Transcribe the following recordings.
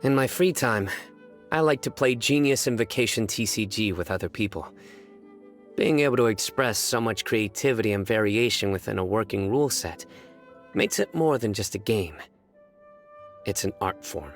In my free time, I like to play Genius Invocation TCG with other people. Being able to express so much creativity and variation within a working rule set makes it more than just a game. It's an art form.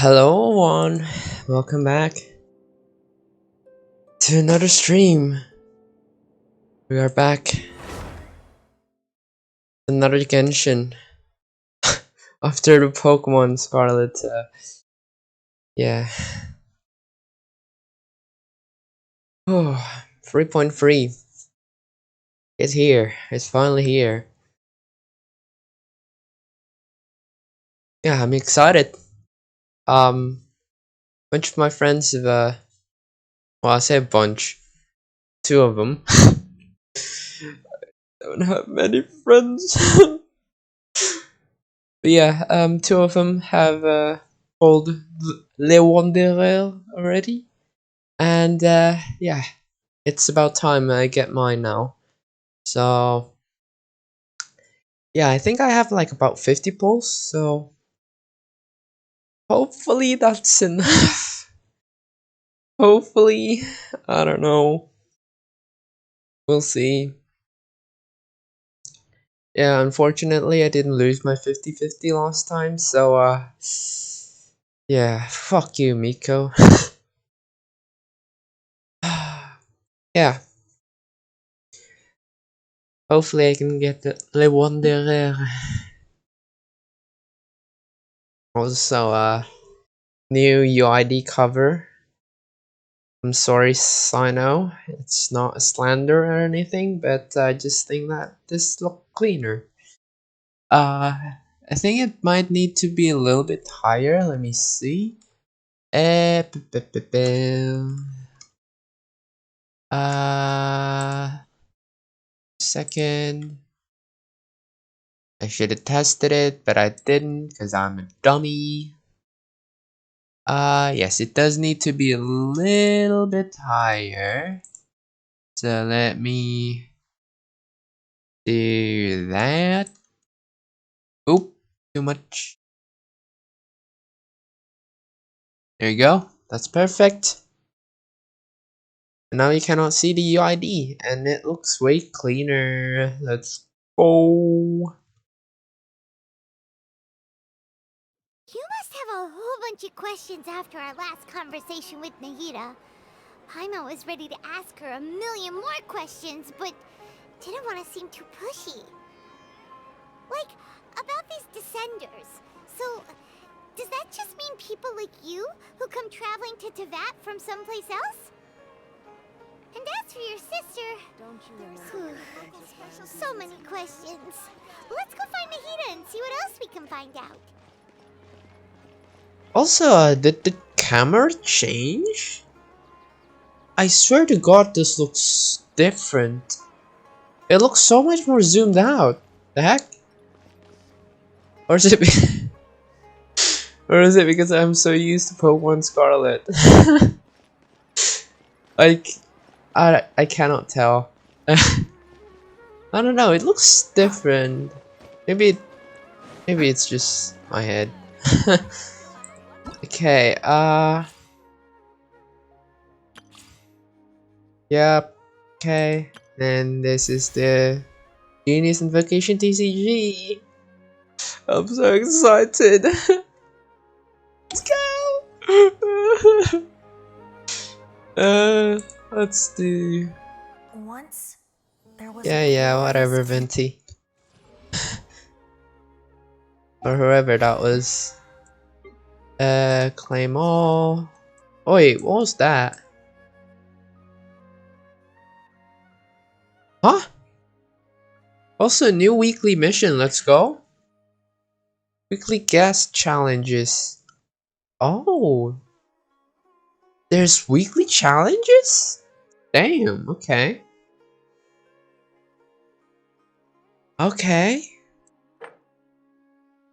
Hello everyone, welcome back to another stream. We are back. Another Genshin. After the Pokemon Scarlet, yeah. Oh, 3.3. It's here. It's finally here. Yeah, I'm excited. Bunch of my friends have, well, I say a bunch. Two of them. Don't have many friends. But yeah, two of them have, called Le Wanderer already. And, yeah. It's about time I get mine now. So yeah, I think I have like about 50 pulls, so hopefully that's enough. Hopefully, I don't know. We'll see. Yeah, unfortunately I didn't lose my 50-50 last time, so yeah, fuck you, Miko. Yeah. Hopefully I can get the Le Wanderer. Also, new UID cover. I'm sorry, Sino. It's not a slander or anything, but I just think that this look cleaner. I think it might need to be a little bit higher. Let me see. Second. I should have tested it, but I didn't because I'm a dummy. Yes, it does need to be a little bit higher. So let me do that. Oop, too much. There you go. That's perfect. And now you cannot see the UID, and it looks way cleaner. Let's go. You must have a whole bunch of questions after our last conversation with Nahida. Paimon was ready to ask her a million more questions, but didn't want to seem too pushy. Like, about these Descenders. So, does that just mean people like you who come traveling to Teyvat from someplace else? And as for your sister... Don't you so many questions. Let's go find Nahida and see what else we can find out. Also, did the camera change? I swear to God, this looks different. It looks so much more zoomed out. The heck? Or is it? Or is it because I'm so used to Pokemon Scarlet? Like, I cannot tell. I don't know. It looks different. Maybe it's just my head. Okay. Yep. Okay. Then this is the Genius Invocation TCG. I'm so excited. Let's go. Let's do. Once there was Yeah, whatever, Venti. Or whoever that was. Claim all. Oh wait, what was that? Huh? Also, new weekly mission. Let's go. Weekly guest challenges. Oh, there's weekly challenges? Damn, okay. Okay.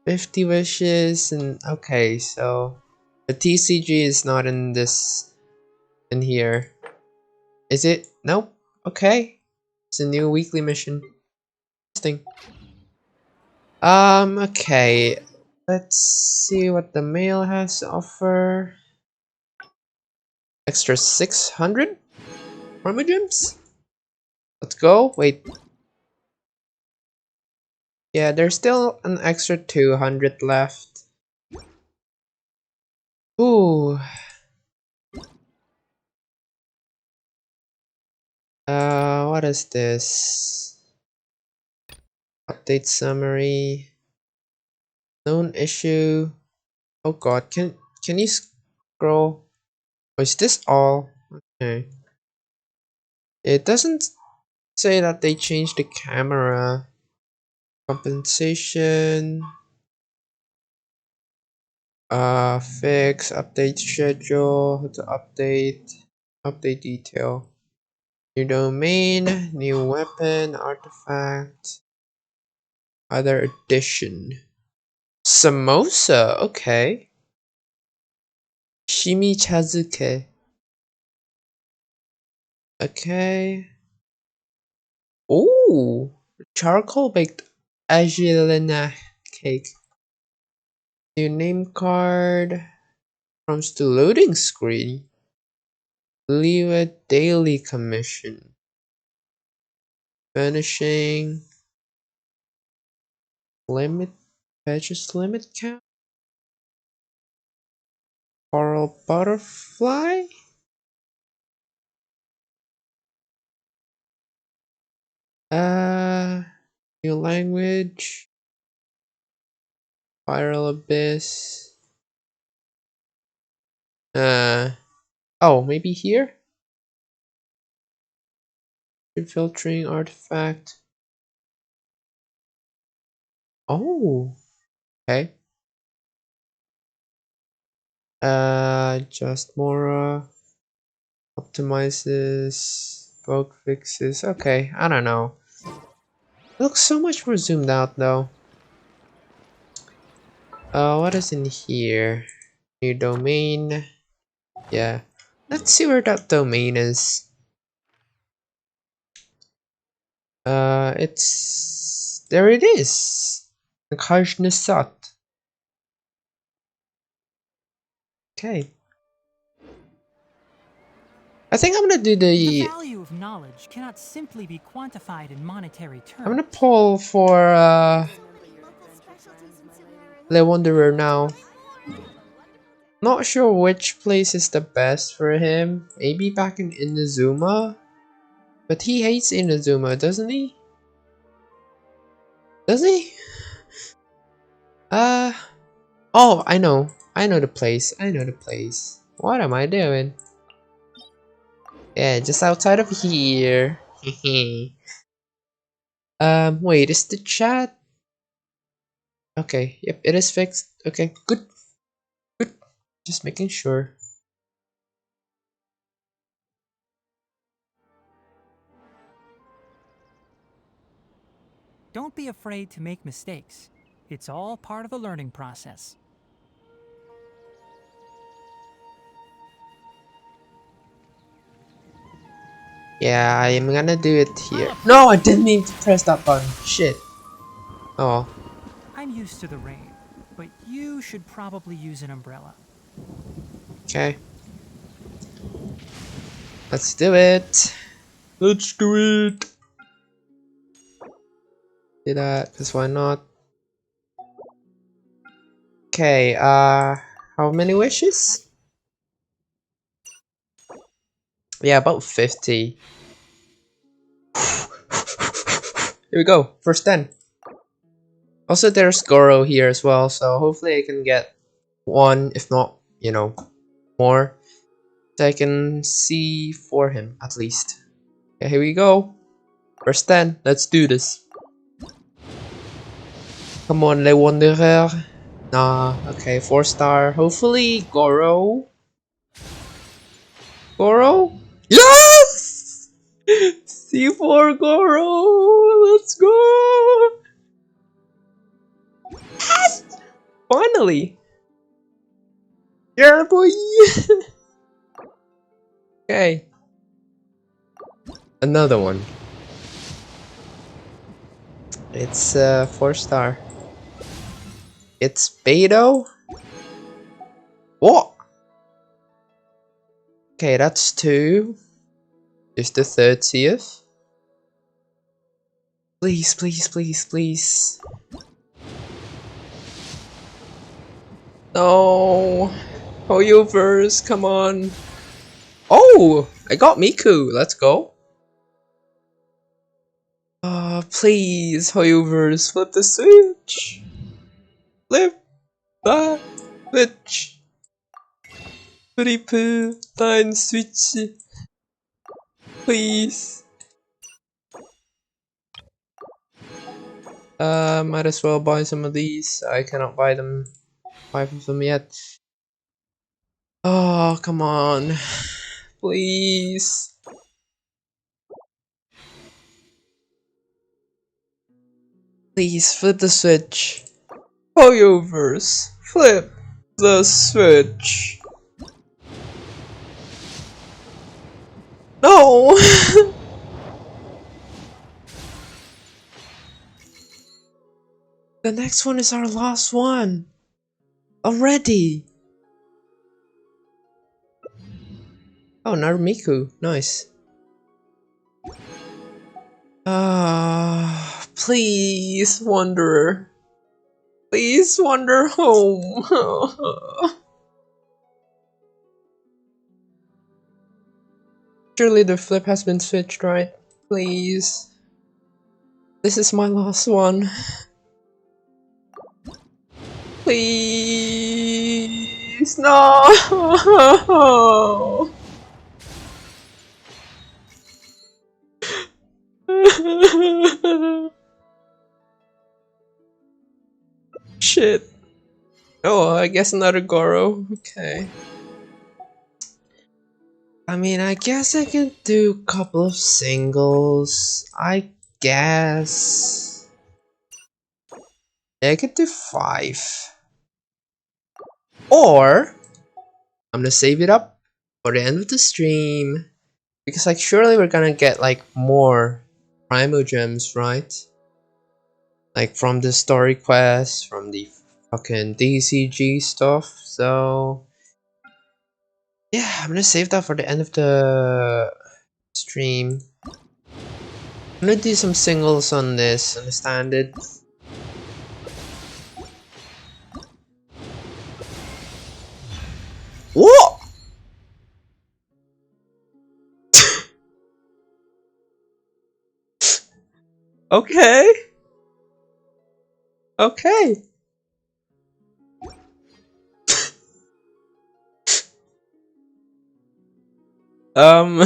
50 wishes and okay, so the TCG is not in this in here. Is it? Nope. Okay. It's a new weekly mission. Interesting. Okay. Let's see what the mail has to offer. Extra 600 Karma gems? Let's go. Wait. Yeah, there's still an extra 200 left. Ooh. What is this? Update summary. Known issue. Oh god, can you scroll? Oh, is this all? Okay. It doesn't say that they changed the camera. Compensation. Fix, update schedule, to update detail. New domain, new weapon, artifact, other addition. Samosa, okay. Shimichazuke. Okay. Ooh, charcoal baked Agelena cake. New name card. Comes to loading screen. Leave a daily commission. Finishing. Limit. Purchase limit cap. Coral butterfly. New language. Viral abyss. Oh, maybe here? Filtering artifact. Oh, okay. Just more optimizes, bug fixes. Okay, I don't know. It looks so much more zoomed out though. What is in here? New domain. Yeah. Let's see where that domain is. It's there. It is. Kajnesat. Okay. I think I'm gonna do The value of knowledge cannot simply be quantified in monetary terms. I'm gonna pull for Le Wanderer now. Not sure which place is the best for him. Maybe back in Inazuma? But he hates Inazuma, doesn't he? Does he? Oh, I know. I know the place. I know the place. What am I doing? Yeah, just outside of here. Wait, is the chat? Okay, yep, it is fixed. Okay, good. Good. Just making sure. Don't be afraid to make mistakes. It's all part of the learning process. Yeah, I am gonna do it here. No, I didn't mean to press that button. Shit. Oh. I'm used to the rain, but you should probably use an umbrella. Okay. Let's do it. Let's do it. Do that, because why not? Okay, how many wishes? Yeah, about 50. Here we go, first 10. Also, there's Goro here as well, so hopefully I can get one, if not, you know, more. So I can see for him, at least. Okay, here we go. First 10, let's do this. Come on, Le Wanderer. Nah, okay, 4-star. Hopefully, Goro. Goro? Yes! C4 Goro! Let's go! Yes! Finally! Yeah, boy! Okay. Another one. It's 4-star. It's Beto? What? Okay, that's 2. Just the 30th. Please, please, please, please. No. Hoyoverse, come on. Oh, I got Miku. Let's go. Please, Hoyoverse, flip the switch. Flip the switch. Flip the switch. Please. Might as well buy some of these. I cannot buy them. 5 of them yet. Oh, come on. Please. Please flip the switch. Hoyoverse, flip the switch. No! The next one is our last one. Already. Oh, Narumiku. Nice. Please, Wanderer. Please wander home. Surely the flip has been switched, right? Please. This is my last one. Please, no. Shit. Oh, I guess another Goro. Okay. I mean, I guess I can do a couple of singles. I guess. Yeah, I could do 5. Or, I'm gonna save it up for the end of the stream. Because, like, surely we're gonna get, like, more Primo Gems, right? Like, from the story quests, from the fucking TCG stuff. So, yeah, I'm gonna save that for the end of the stream. I'm gonna do some singles on this, understand it? What? Okay. Okay. um.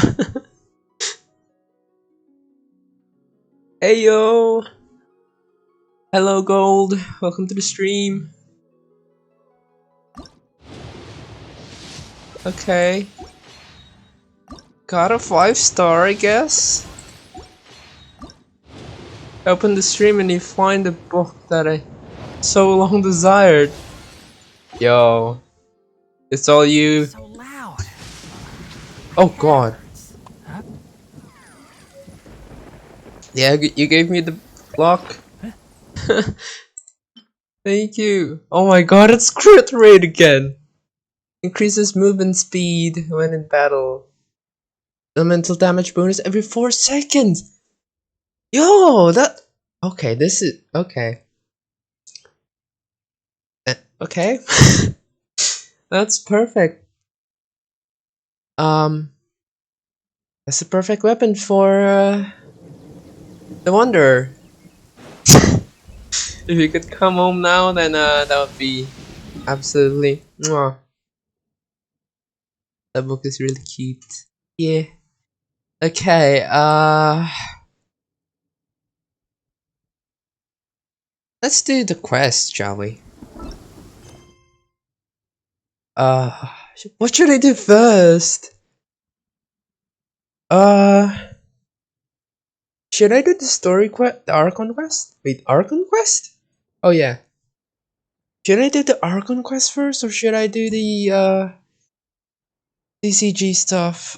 Hey yo. Hello Gold. Welcome to the stream. Okay. Got a 5-star, I guess. Open the stream and you find the book that I so long desired. Yo. It's all you. So loud. Oh god. Huh? Yeah, you gave me the block. Thank you. Oh my god, it's crit rate again. Increases movement speed when in battle. Elemental damage bonus every 4 seconds. Yo, that. Okay, this is. Okay. Okay. That's perfect. That's a perfect weapon for the Wanderer. If you could come home now, then that would be absolutely. Mwah. That book is really cute. Yeah. Okay. Let's do the quest, shall we? What should I do first? Should I do the story quest, the Archon quest? Wait, Archon quest? Oh yeah. Should I do the Archon quest first, or should I do the TCG stuff?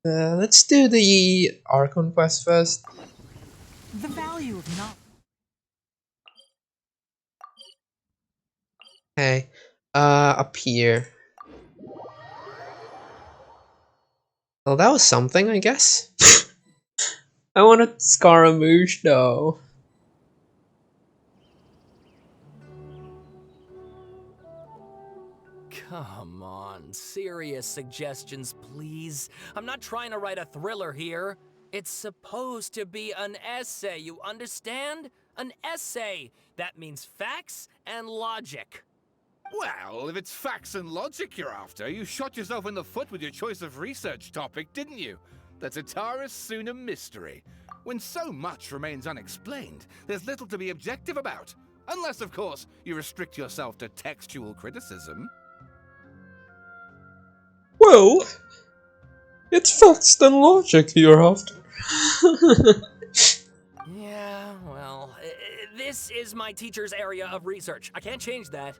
Let's do the Archon quest first. The value of not. Okay. Up here. Well, that was something, I guess. I want a Scaramouche though. serious suggestions, please. I'm not trying to write a thriller here. It's supposed to be an essay, you understand? An essay. That means facts and logic. Well, if it's facts and logic you're after, you shot yourself in the foot with your choice of research topic, didn't you? The Tatara Suna mystery. When so much remains unexplained, there's little to be objective about. Unless, of course, you restrict yourself to textual criticism. Well, it's facts and logic you're after. Yeah, well, this is my teacher's area of research. I can't change that.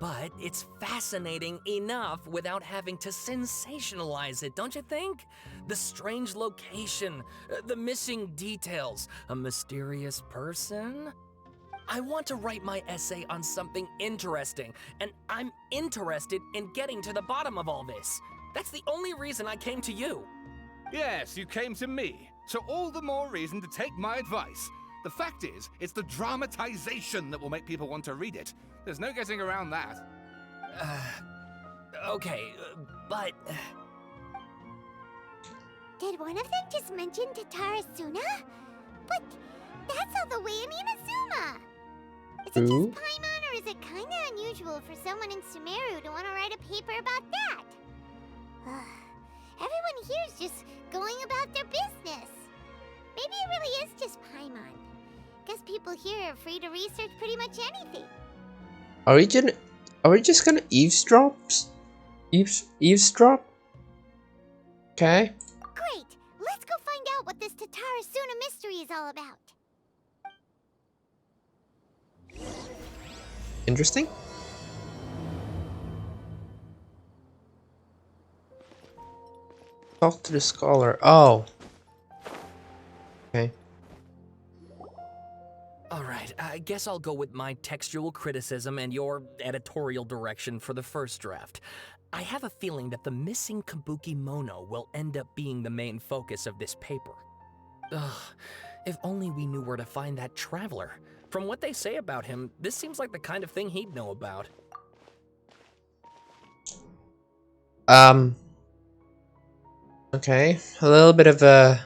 But it's fascinating enough without having to sensationalize it, don't you think? The strange location, the missing details, a mysterious person. I want to write my essay on something interesting, and I'm interested in getting to the bottom of all this. That's the only reason I came to you. Yes, you came to me, so all the more reason to take my advice. The fact is, it's the dramatization that will make people want to read it. There's no getting around that. Okay, but... Did one of them just mention Tatara Suna? But that's all the way in Inazuma! Is it Ooh. just Paimon, or is it kinda unusual for someone in Sumeru to want to write a paper about that? Everyone here is just going about their business. Maybe it really is just Paimon. Guess people here are free to research pretty much anything. Are we just gonna eavesdrop? Eavesdrop? Okay. Great! Let's go find out what this Tatara Suna mystery is all about. Interesting. Talk to the scholar. Oh. Okay. Alright, I guess I'll go with my textual criticism and your editorial direction for the first draft. I have a feeling that the missing Kabuki Mono will end up being the main focus of this paper. Ugh, if only we knew where to find that traveler. From what they say about him, this seems like the kind of thing he'd know about. Okay, a little bit of a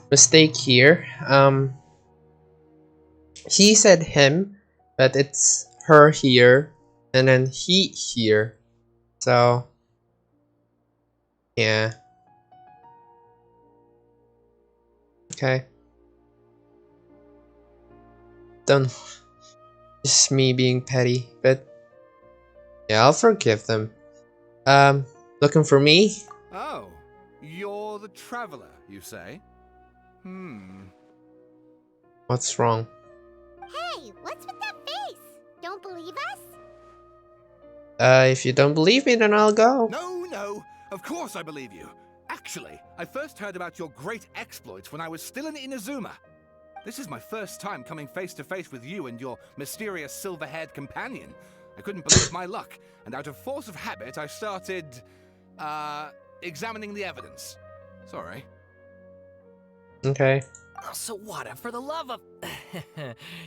mistake here. He said him, but it's her here, and then he here. So, yeah. Okay. Done. Just me being petty, but yeah, I'll forgive them. Looking for me? Oh, you're the traveler, you say? What's wrong? Hey, what's with that face? Don't believe us? If you don't believe me, then I'll go. No, of course I believe you. Actually, I first heard about your great exploits when I was still in Inazuma. This is my first time coming face to face with you and your mysterious silver-haired companion. I couldn't believe my luck, and out of force of habit, I started, examining the evidence. Sorry. Okay. So what, for the love of...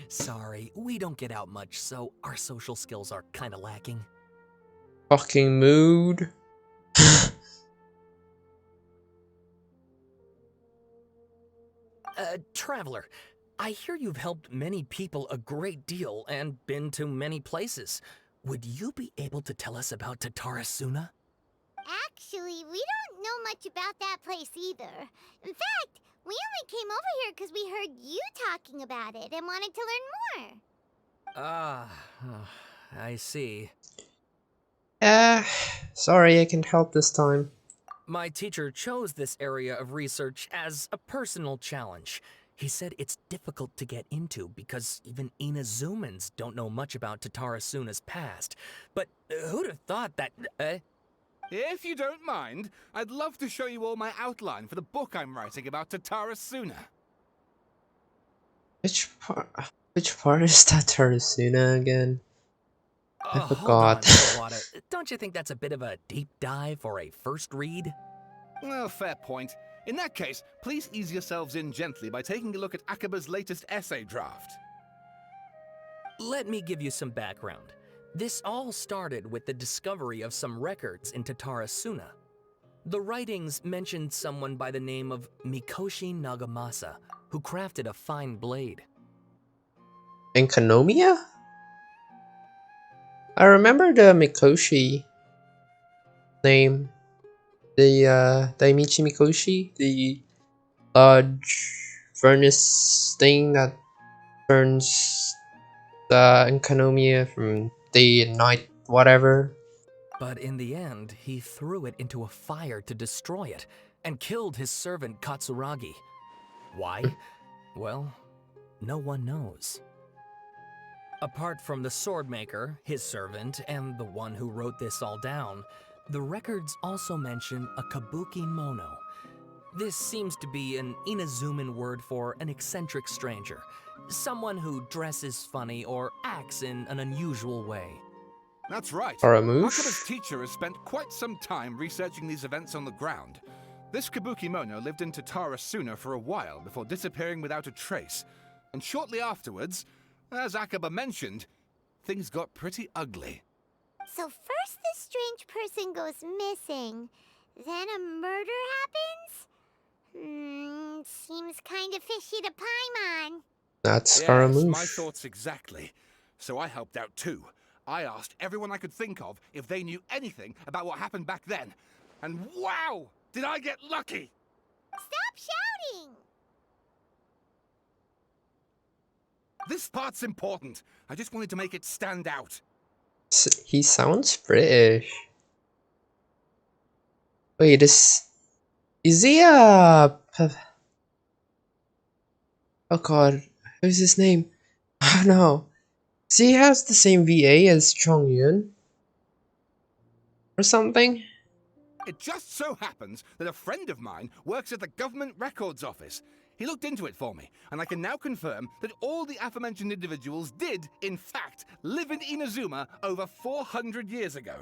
Sorry, we don't get out much, so our social skills are kinda lacking. Fucking mood. Traveler, I hear you've helped many people a great deal and been to many places. Would you be able to tell us about Tatara Suna? Actually, we don't know much about that place either. In fact, we only came over here because we heard you talking about it and wanted to learn more. I see. Sorry, I can't help this time. My teacher chose this area of research as a personal challenge. He said it's difficult to get into because even Inazumans don't know much about Tatara Suna's past. But who'd have thought that... If you don't mind, I'd love to show you all my outline for the book I'm writing about Tatara Suna. Which part is Tatara Suna again? I Hold on, forgot. Sawada. Don't you think that's a bit of a deep dive for a first read? Well, fair point. In that case, please ease yourselves in gently by taking a look at Akaba's latest essay draft. Let me give you some background. This all started with the discovery of some records in Tatarasuna. The writings mentioned someone by the name of Mikoshi Nagamasa, who crafted a fine blade. And Kanomiya? I remember the Mikoshi name. The Daimichi Mikoshi, the large furnace thing that turns the Enkanomiya from day and night, whatever. But in the end, he threw it into a fire to destroy it, and killed his servant Katsuragi. Why? Well, no one knows. Apart from the swordmaker, his servant, and the one who wrote this all down, the records also mention a kabuki mono. This seems to be an Inazuman word for an eccentric stranger, someone who dresses funny or acts in an unusual way. That's right. Scaramouche? Akaba's teacher has spent quite some time researching these events on the ground. This Kabuki-mono lived in Tatarasuna for a while before disappearing without a trace. And shortly afterwards, as Akaba mentioned, things got pretty ugly. So first this strange person goes missing, then a murder happens? Seems kind of fishy to Paimon. That's Yes, Scaramouche. my thoughts exactly. So I helped out too. I asked everyone I could think of if they knew anything about what happened back then. And wow! Did I get lucky! Stop shouting! This part's important. I just wanted to make it stand out. He sounds British. Wait, is he a... Oh god, who's his name? I don't know. So he has the same VA as Chongyun? Or something? It just so happens that a friend of mine works at the government records office. He looked into it for me, and I can now confirm that all the aforementioned individuals did, in fact, live in Inazuma over 400 years ago.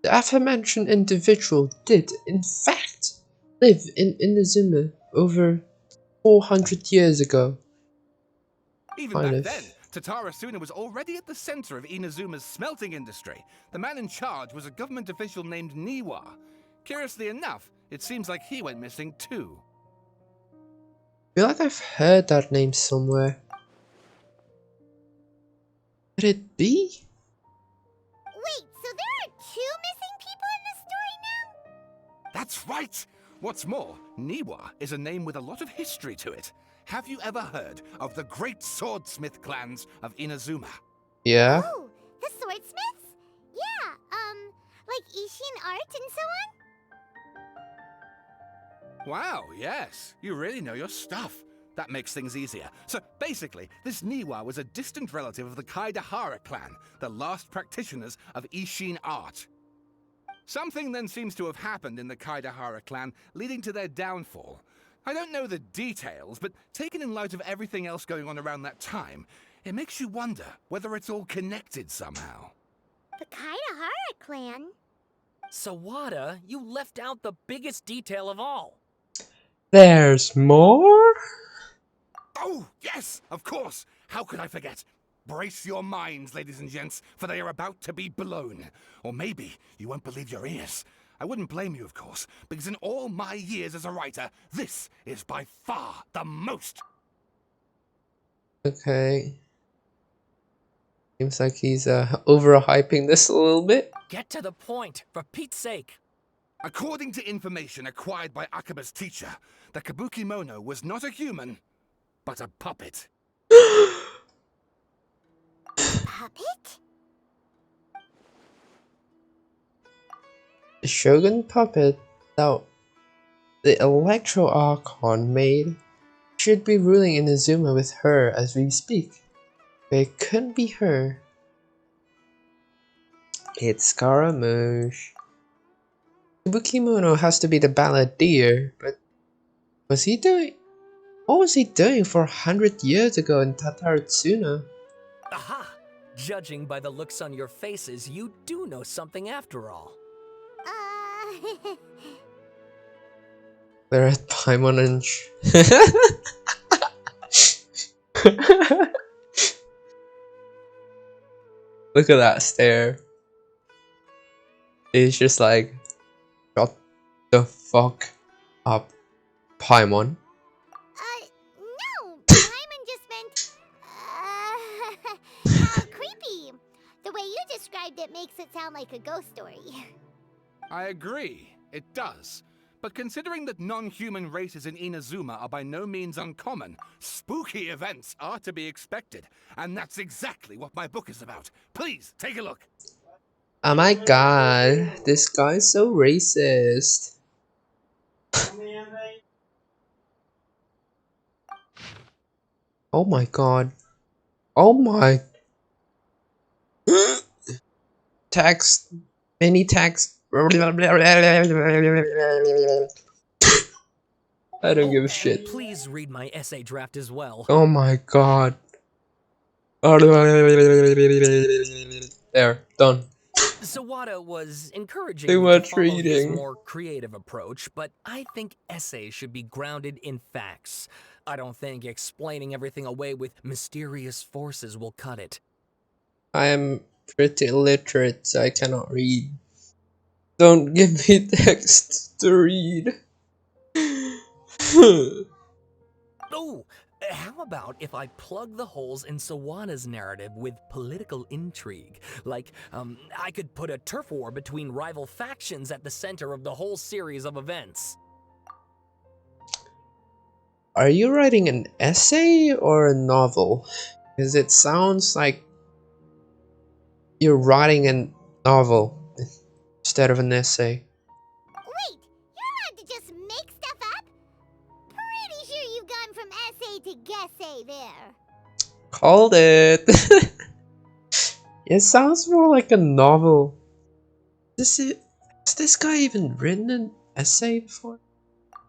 The aforementioned individual did, in fact, live in Inazuma over 400 years ago. Even Kind back of. then, Tatarasuna was already at the center of Inazuma's smelting industry. The man in charge was a government official named Niwa. Curiously enough, it seems like he went missing too. I feel like I've heard that name somewhere. Could it be? Wait, so there are 2 missing people in this story now? That's right! What's more, Niwa is a name with a lot of history to it. Have you ever heard of the great swordsmith clans of Inazuma? Yeah. Oh, the swordsmiths? Yeah, like Ishin art and so on? Wow, yes. You really know your stuff. That makes things easier. So basically, this Niwa was a distant relative of the Kaidahara clan, the last practitioners of Ishin art. Something then seems to have happened in the Kaidahara clan, leading to their downfall. I don't know the details, but taken in light of everything else going on around that time, it makes you wonder whether it's all connected somehow. The Kaidahara clan? Sawada, you left out the biggest detail of all. There's more? Oh, yes, of course. How could I forget? Brace your minds, ladies and gents, for they are about to be blown. Or maybe you won't believe your ears. I wouldn't blame you, of course, because in all my years as a writer, this is by far the most. Okay. Seems like he's overhyping this a little bit. Get to the point, for Pete's sake. According to information acquired by Akaba's teacher, the Kabuki Mono was not a human, but a puppet. Puppet? The Shogun puppet that the Electro Archon made should be ruling Inazuma with her as we speak. But it couldn't be her. It's Scaramouche. Tsubukimono has to be the balladeer, but what was he doing for 100 years ago in Tataratsuna? Aha! Judging by the looks on your faces, you do know something after all. They're at Paimon and Look at that stare. It's just like, shut the fuck up, Paimon. No! Paimon just meant, how creepy! The way you described it makes it sound like a ghost story. I agree, it does. But considering that non-human races in Inazuma are by no means uncommon, spooky events are to be expected. And that's exactly what my book is about. Please, take a look. Oh my god, this guy is so racist. Oh my god. Oh my. Text. Any text. I don't give a shit. Please read my essay draft as well. Oh my god. There, done. Sawada was encouraging Too me to much follow his reading. more creative approach, but I think essays should be grounded in facts. I don't think explaining everything away with mysterious forces will cut it. I am pretty illiterate, so I cannot read. Don't give me text to read. Oh, how about if I plug the holes in Sawada's narrative with political intrigue? Like, I could put a turf war between rival factions at the center of the whole series of events. Are you writing an essay or a novel? Because it sounds like you're writing a novel instead of an essay. Wait, you're allowed to just make stuff up? Pretty sure you've gone from essay to guessay there. Called it. It sounds more like a novel. Has this guy even written an essay before?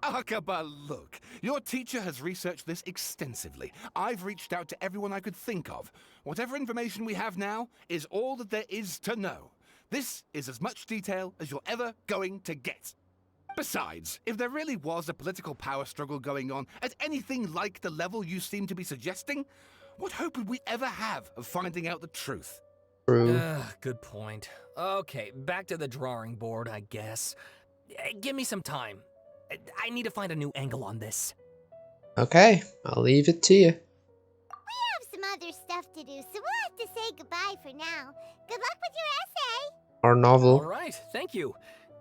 Akaba, look. Your teacher has researched this extensively. I've reached out to everyone I could think of. Whatever information we have now is all that there is to know. This is as much detail as you're ever going to get. Besides, if there really was a political power struggle going on at anything like the level you seem to be suggesting, what hope would we ever have of finding out the truth? True. Good point. Okay, back to the drawing board, I guess. Give me some time. I need to find a new angle on this. Okay, I'll leave it to you. We have some other stuff to do, so we'll have to say goodbye for now. Good luck with your essay! Or novel. All right, thank you.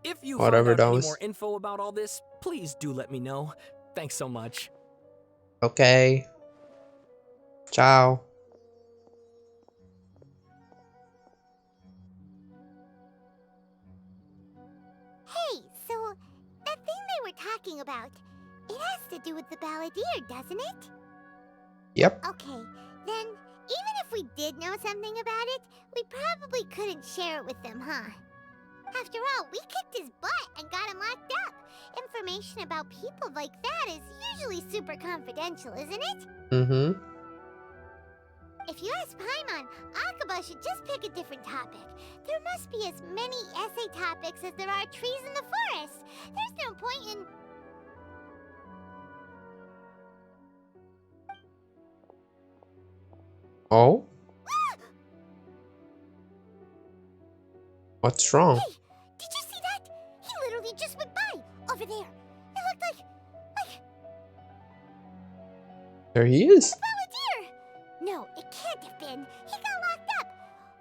If you Whatever find out that any was. more info about all this, please do let me know. Thanks so much. Okay. Ciao. Hey, so that thing they were talking about, it has to do with the balladeer, doesn't it? Yep. Okay, then even if we did know something about it, we probably couldn't share it with them, huh? After all, we kicked his butt and got him locked up. Information about people like that is usually super confidential, isn't it? Mm-hmm. If you ask Paimon, Akaba should just pick a different topic. There must be as many essay topics as there are trees in the forest. There's no point in... Oh? What's wrong? Hey, did you see that? He literally just went by, over there. It looked like There he is. balladeer. No, it can't have been. He got locked up.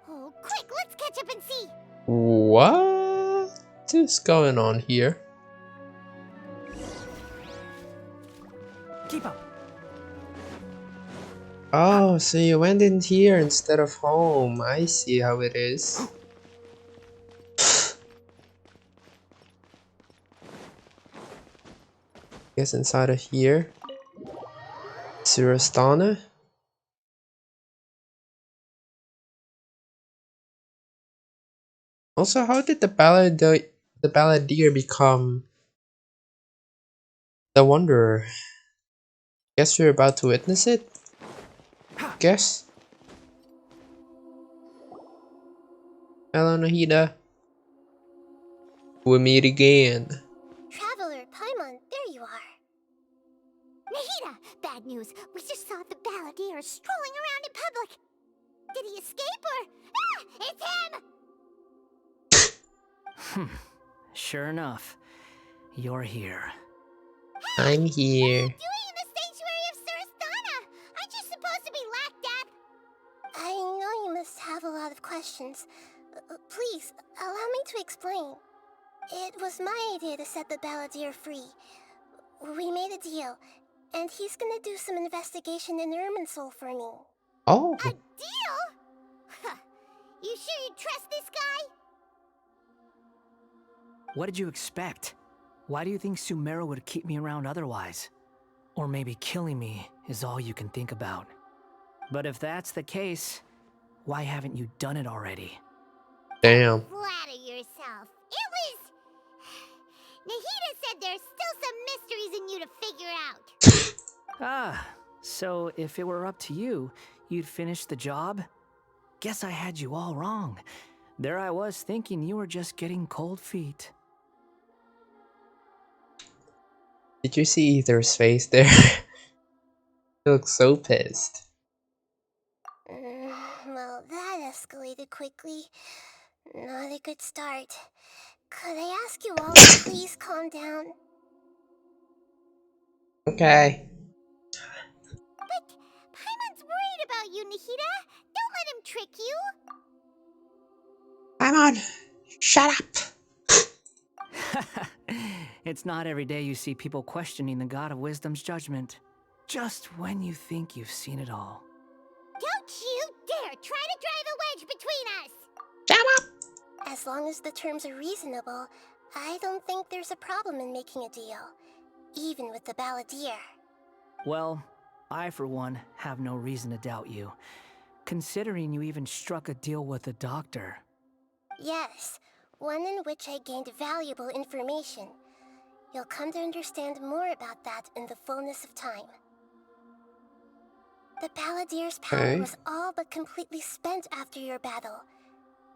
Oh, quick, let's catch up and see. What is going on here? Keep up. Oh, so you went in here instead of home. I see how it is. Guess inside of here. Surastana. Also, how did the balladeer become the Wanderer? Guess we're about to witness it? Guess? Hello, Nahida. We meet again. Traveler, Paimon, there you are. Nahida! Bad news. We just saw the balladeer strolling around in public. Did he escape or... Ah! It's him! Sure enough, you're here. I'm here. What are you doing in the sanctuary of Surastana? Aren't you supposed to be lacked up? I know you must have a lot of questions. Please, allow me to explain. It was my idea to set the balladeer free. We made a deal, and he's gonna do some investigation in Irminsul for me. Oh, A deal? Huh. You sure you trust this guy? What did you expect? Why do you think Sumeru would keep me around otherwise? Or maybe killing me is all you can think about. But if that's the case, why haven't you done it already? damn. Flatter yourself. It was... Nahida said there's still some mysteries in you to figure out. Ah, so if it were up to you, you'd finish the job? Guess I had you all wrong. There I was thinking you were just getting cold feet. Did you see Ether's face there? He looks so pissed. Well, that escalated quickly. Not a good start. Could I ask you all to please calm down? Okay. But Paimon's worried about you, Nahida. Don't let him trick you. Come on, shut up. It's not every day you see people questioning the God of Wisdom's judgment. Just when you think you've seen it all. Don't you dare try to drive a wedge between us! Shut up. As long as the terms are reasonable, I don't think there's a problem in making a deal. Even with the balladeer. Well, I for one have no reason to doubt you, considering you even struck a deal with the doctor. Yes, one in which I gained valuable information. You'll come to understand more about that in the fullness of time. The balladeer's power Okay. was all but completely spent after your battle.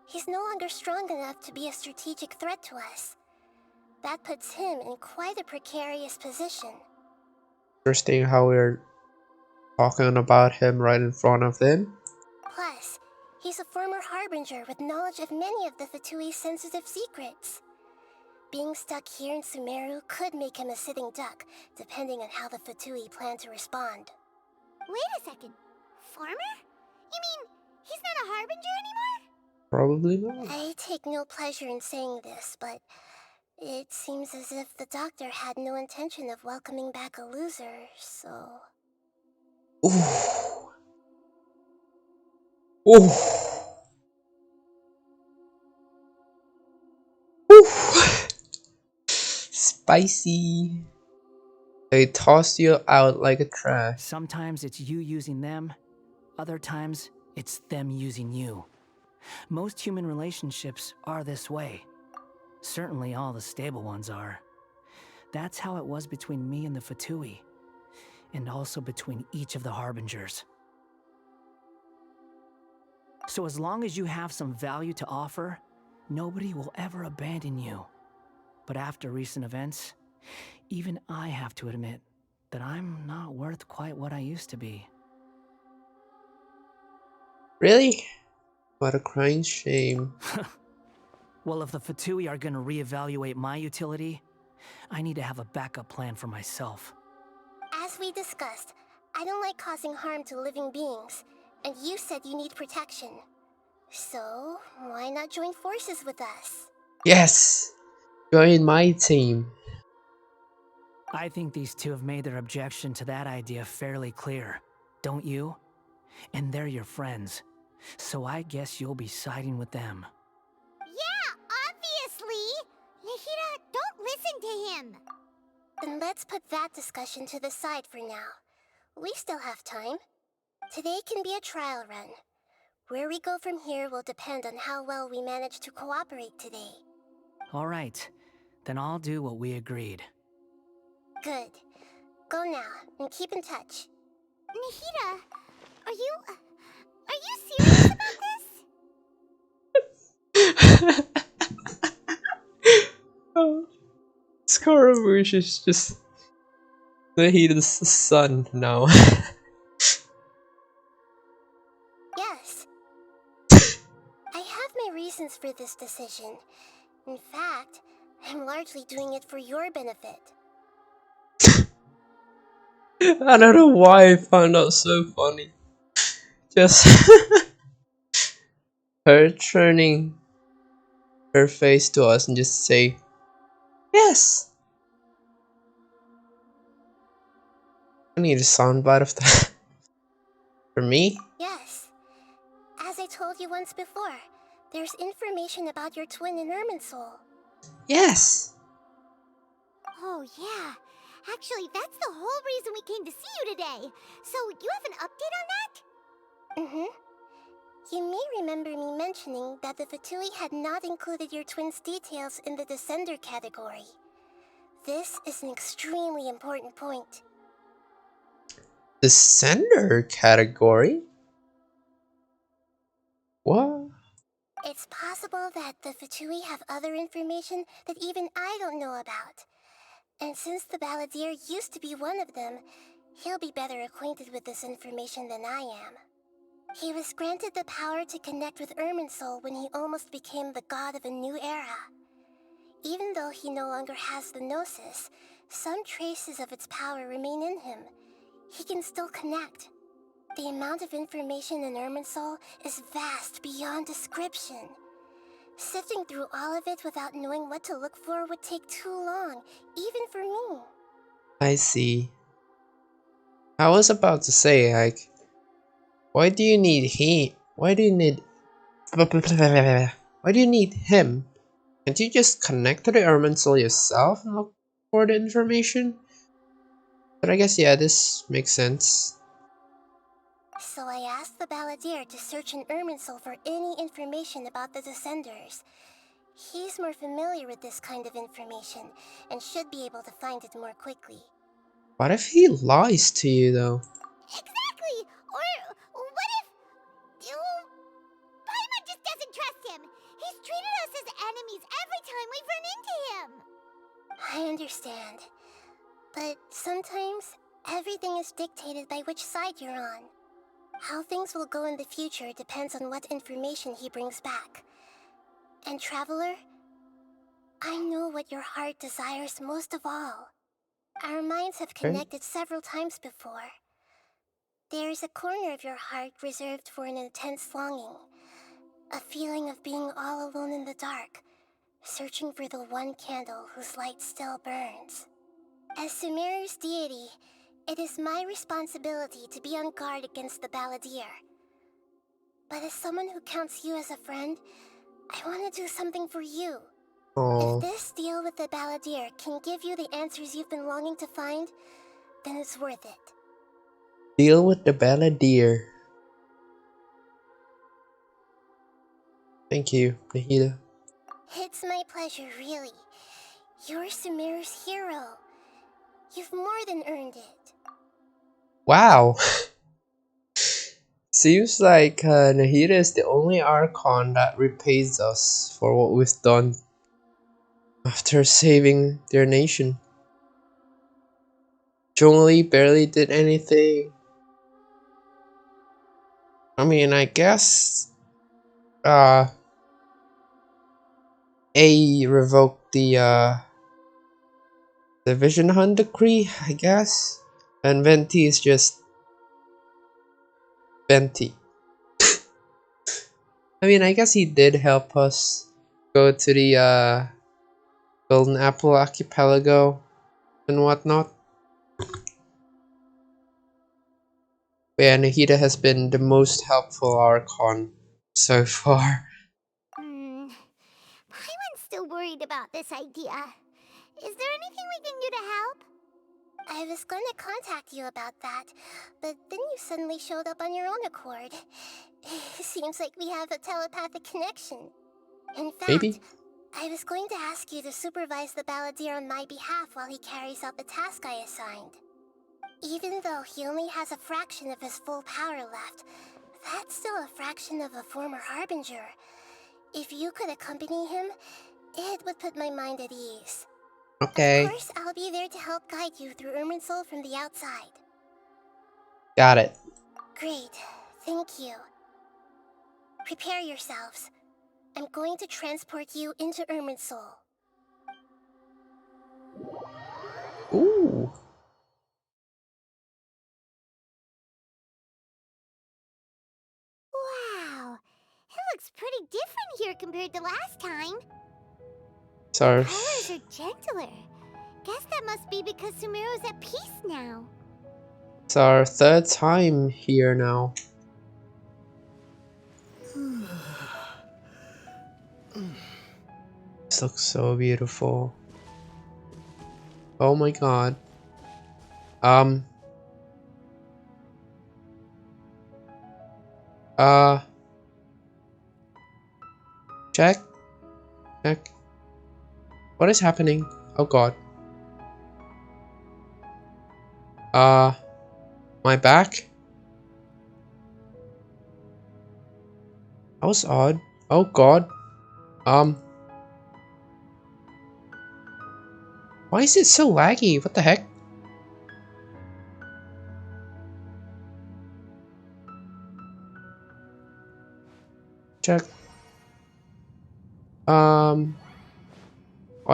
He's no longer strong enough to be a strategic threat to us. That puts him in quite a precarious position. Interesting how we're talking about him right in front of them. Plus, he's a former harbinger with knowledge of many of the Fatui's sensitive secrets. Being stuck here in Sumeru could make him a sitting duck, depending on how the Fatui plan to respond. Wait a second. Farmer? You mean he's not a harbinger anymore? Probably not. I take no pleasure in saying this, but it seems as if the doctor had no intention of welcoming back a loser, so... Ooh. Ooh. Ooh. Spicy. They toss you out like a trash. Sometimes it's you using them, other times it's them using you. Most human relationships are this way. Certainly all the stable ones are. That's how it was between me and the Fatui, and also between each of the harbingers. So as long as you have some value to offer, nobody will ever abandon you. But after recent events, even I have to admit that I'm not worth quite what I used to be. Really? What a crying shame. Well, if the Fatui are gonna reevaluate my utility, I need to have a backup plan for myself. As we discussed, I don't like causing harm to living beings, and you said you need protection. So, why not join forces with us? Yes! Join my team. I think these two have made their objection to that idea fairly clear, don't you? And they're your friends, so I guess you'll be siding with them. Yeah, obviously! Nahida, don't listen to him! Then let's put that discussion to the side for now. We still have time. Today can be a trial run. Where we go from here will depend on how well we manage to cooperate today. All right, then I'll do what we agreed. Good. Go now, and keep in touch. Nahida, are you serious about this? Oh, Scaramouche is just Nahida's son now. Yes, this decision. In fact, I'm largely doing it for your benefit. I don't know why I found out so funny. Just her turning her face to us and just say, yes. I need a soundbite of that. For me? Yes. As I told you once before, there's information about your twin in Irminsul. Yes. Oh, yeah. Actually, that's the whole reason we came to see you today. So, you have an update on that? Mm-hmm. You may remember me mentioning that the Fatui had not included your twin's details in the Descender category. This is an extremely important point. The sender category? What? It's possible that the Fatui have other information that even I don't know about. And since the Balladeer used to be one of them, he'll be better acquainted with this information than I am. He was granted the power to connect with Irminsul when he almost became the god of a new era. Even though he no longer has the Gnosis, some traces of its power remain in him. He can still connect. The amount of information in Irminsul is vast beyond description. Sifting through all of it without knowing what to look for would take too long, even for me. I see. I was about to say, like, why do you need he? Why do you need? Why do you need him? Can't you just connect to the Irminsul yourself and look for the information? But I guess yeah, this makes sense. So I asked the Balladeer to search in Irminsul for any information about the Descenders. He's more familiar with this kind of information and should be able to find it more quickly. What if he lies to you though? Exactly! Or what if... Paimon just doesn't trust him! He's treated us as enemies every time we've run into him! I understand. But sometimes, everything is dictated by which side you're on. How things will go in the future depends on what information he brings back. And Traveler, I know what your heart desires most of all. Our minds have connected several times before. There is a corner of your heart reserved for an intense longing. A feeling of being all alone in the dark, searching for the one candle whose light still burns. As Sumeru's deity, it is my responsibility to be on guard against the Balladeer. But as someone who counts you as a friend, I want to do something for you. Oh, If this deal with the Balladeer can give you the answers you've been longing to find, then it's worth it. deal with the Balladeer. Thank you, Nahida. It's my pleasure, really. You're Sumeru's hero. You've more than earned it. Wow. Seems like Nahida is the only Archon that repays us for what we've done after saving their nation. Zhongli barely did anything. I mean, I guess A revoked the Vision Hunt decree, I guess. And Venti is just Venti. I mean, I guess he did help us go to the Golden Apple Archipelago and whatnot. But yeah, Nahida has been the most helpful Archon so far. Paimon's still worried about this idea. Is there anything we can do to help? I was going to contact you about that, but then you suddenly showed up on your own accord. Seems like we have a telepathic connection. In fact, Maybe? I was going to ask you to supervise the Balladeer on my behalf while he carries out the task I assigned. Even though he only has a fraction of his full power left, that's still a fraction of a former Harbinger. If you could accompany him, it would put my mind at ease. Okay, Of course, I'll be there to help guide you through Irminsul from the outside. got it. Great, thank you. Prepare yourselves. I'm going to transport you into Irminsul. Ooh. Wow, it looks pretty different here compared to last time. Sorry. Colors are gentler. Guess that must be because Sumeru's at peace now. It's our third time here now. This looks so beautiful. Oh my god. Uh. Check. Check. What is happening? Oh god. My back? That was odd. Oh god. Why is it so laggy? What the heck? Check. Why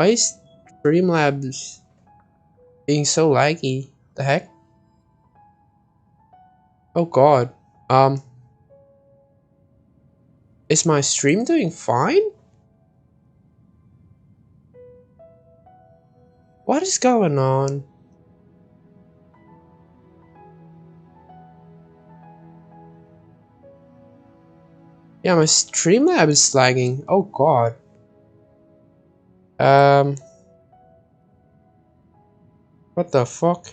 is Streamlabs being so laggy? The heck? Oh god. Is my stream doing fine? What is going on? Yeah, my Streamlab is lagging. Oh god. What the fuck?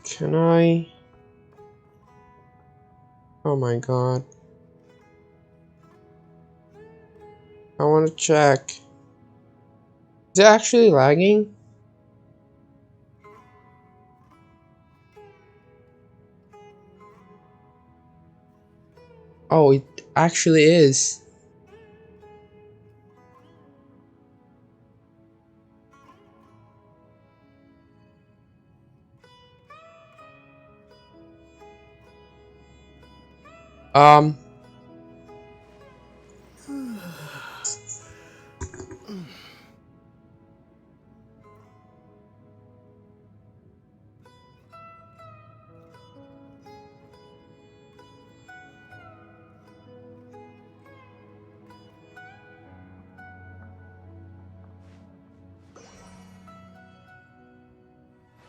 Can I? Oh my god. I want to check. Is it actually lagging? Oh, it actually is. Um.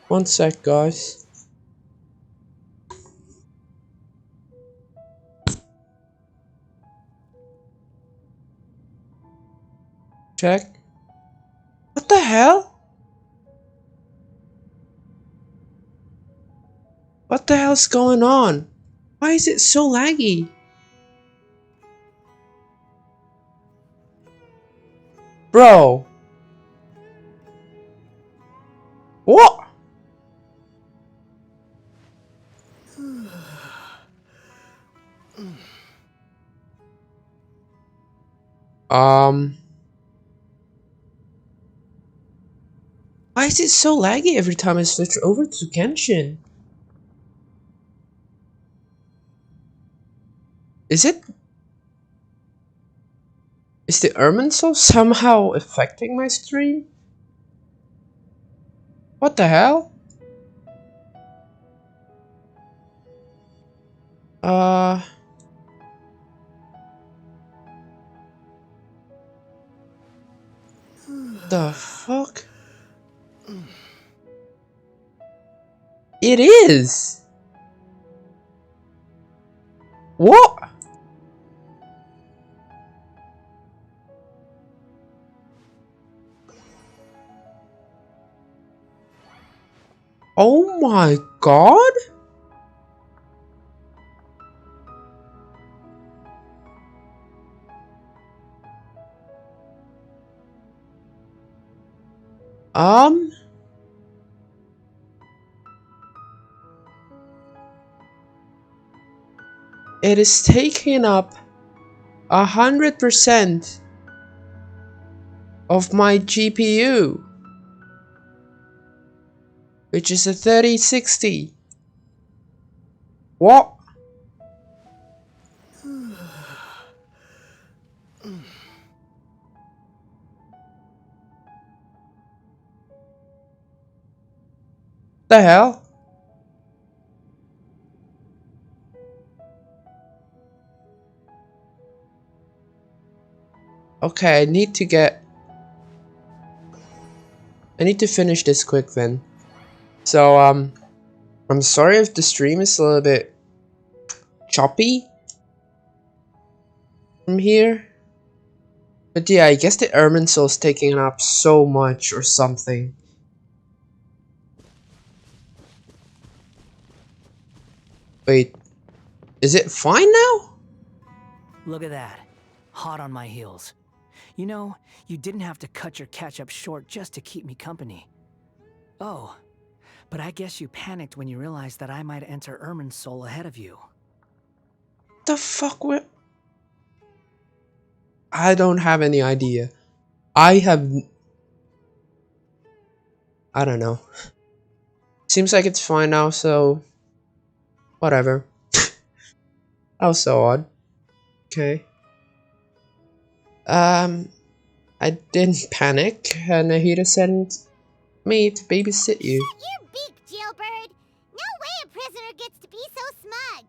One sec, guys. Check. What the hell? What the hell's going on? Why is it so laggy? Bro. What? Why is it so laggy every time I switch over to Genshin? Is it? Is the Irminsul somehow affecting my stream? What the hell? The fuck? It is! What? Oh my god? It is taking up 100% of my GPU, which is a 3060. What? The hell? Okay, I need to finish this quick then. So, I'm sorry if the stream is a little bit choppy from here. But yeah, I guess the Ermin Soul's taking up so much or something. Wait, is it fine now? Look at that. Hot on my heels. You know, you didn't have to cut your catch-up short just to keep me company. Oh, but I guess you panicked when you realized that I might enter Ermin's soul ahead of you. The fuck what? I don't have any idea. I don't know. Seems like it's fine now, so whatever. That was so odd. Okay. I didn't panic, and Nahida sent me to babysit you. Shut your beak, jailbird! No way a prisoner gets to be so smug!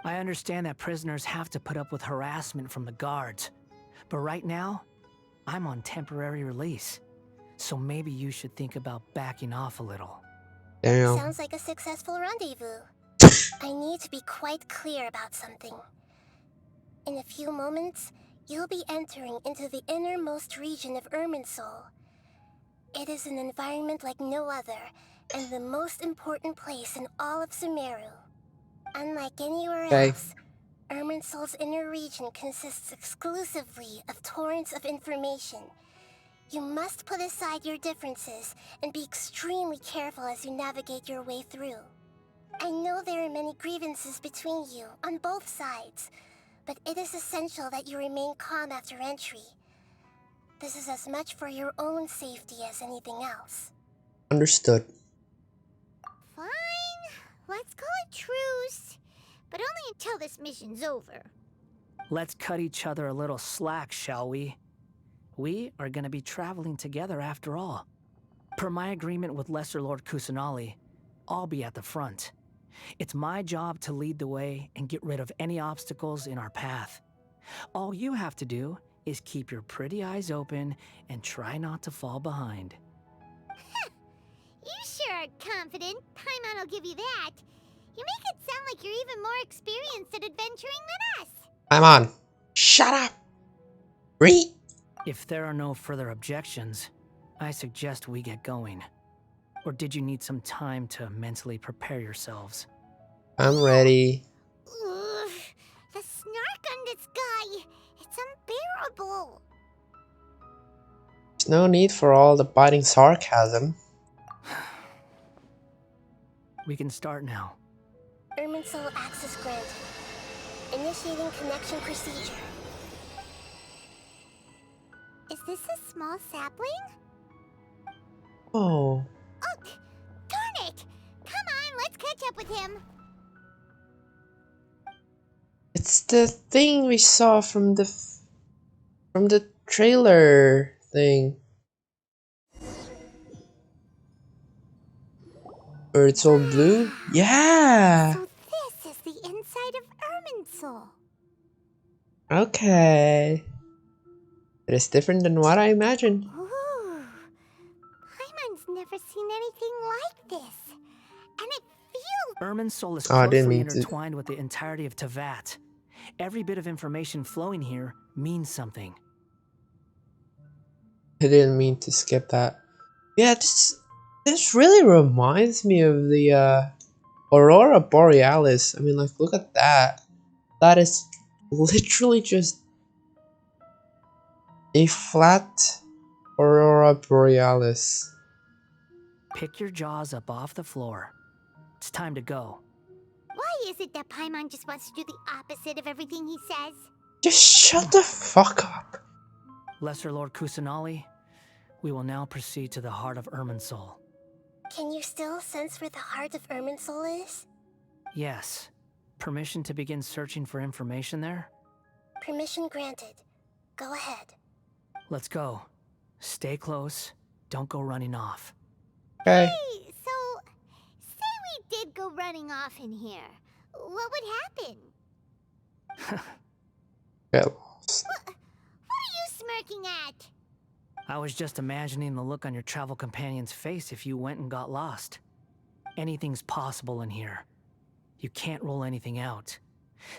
I understand that prisoners have to put up with harassment from the guards. But right now, I'm on temporary release. So maybe you should think about backing off a little. Damn. Sounds like a successful rendezvous. I need to be quite clear about something. In a few moments, you'll be entering into the innermost region of Irminsul. It is an environment like no other, and the most important place in all of Sumeru. Unlike anywhere else, Irminsul's inner region consists exclusively of torrents of information. You must put aside your differences and be extremely careful as you navigate your way through. I know there are many grievances between you on both sides, but it is essential that you remain calm after entry. This is as much for your own safety as anything else. Understood. Fine. Let's call it truce. But only until this mission's over. Let's cut each other a little slack, shall we? We are going to be traveling together after all. Per my agreement with Lesser Lord Kusanali, I'll be at the front. It's my job to lead the way and get rid of any obstacles in our path. All you have to do is keep your pretty eyes open and try not to fall behind. You sure are confident. Paimon will give you that. You make it sound like you're even more experienced at adventuring than us. I'm on. Shut up. Read. If there are no further objections, I suggest we get going. Or did you need some time to mentally prepare yourselves? I'm ready. Ugh, the snark on this guy. It's unbearable. There's no need for all the biting sarcasm. We can start now. Irminsul access granted. Initiating connection procedure. Is this a small sapling? Oh. Oh, darn it! Come on, let's catch up with him. It's the thing we saw from the trailer thing. Or it's all blue? Yeah. So this is the inside of Irminsul. Okay. It is different than what I imagined. Ooh. Paimon's never seen anything like this. And it feels... Irminsul is Oh, I didn't closely mean to- intertwined with the entirety of Tevat. Every bit of information flowing here means something. I didn't mean to skip that. Yeah, this really reminds me of the Aurora Borealis. I mean, like, look at that. That is literally just a flat Aurora Borealis. Pick your jaws up off the floor. It's time to go. Why is it that Paimon just wants to do the opposite of everything he says? Just shut the fuck up. Lesser Lord Kusanali, we will now proceed to the heart of Irminsul. Can you still sense where the heart of Irminsul is? Yes. Permission to begin searching for information there? Permission granted. Go ahead. Let's go. Stay close. Don't go running off. Okay. Hey, so, say we did go running off in here. What would happen? Well, What are you smirking at? I was just imagining the look on your travel companion's face if you went and got lost. Anything's possible in here. You can't rule anything out.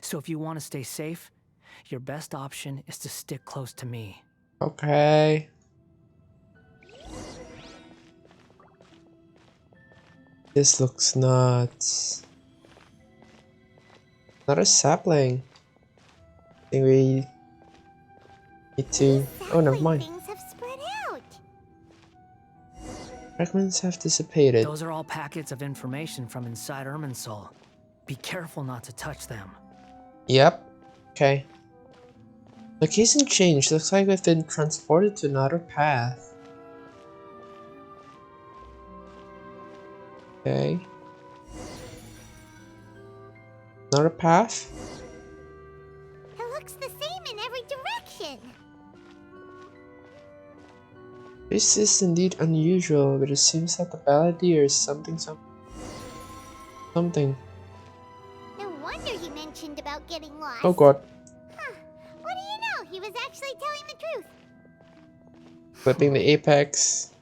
So if you want to stay safe, your best option is to stick close to me. okay. This looks nuts. Another sapling. I think we need to. Oh, never mind. Things have spread out. Fragments have dissipated. Those are all packets of information from inside Irminsul. Be careful not to touch them. Yep. Okay. Location change. Looks like we've been transported to another path. Okay. Another path? It looks the same in every direction. This is indeed unusual, but it seems that the balladeer is something. No wonder he mentioned about getting lost. Oh god. Huh. What do you know? He was actually telling the truth. Flipping the apex.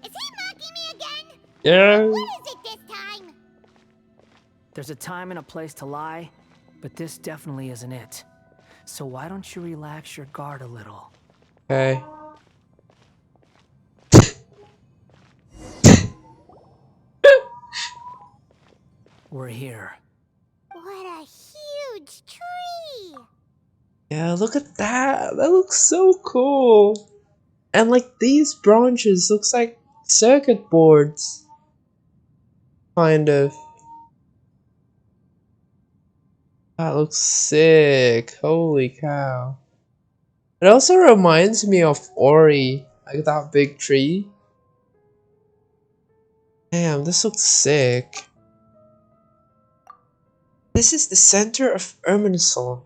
Is he mocking me again? Yeah. What is it this time? There's a time and a place to lie, but this definitely isn't it. So why don't you relax your guard a little? Okay. We're here. What a huge tree! Yeah, look at that. That looks so cool. And like these branches looks like circuit boards. Kind of. That looks sick. Holy cow. It also reminds me of Ori. Like that big tree. Damn, this looks sick. This is the center of Irminsul.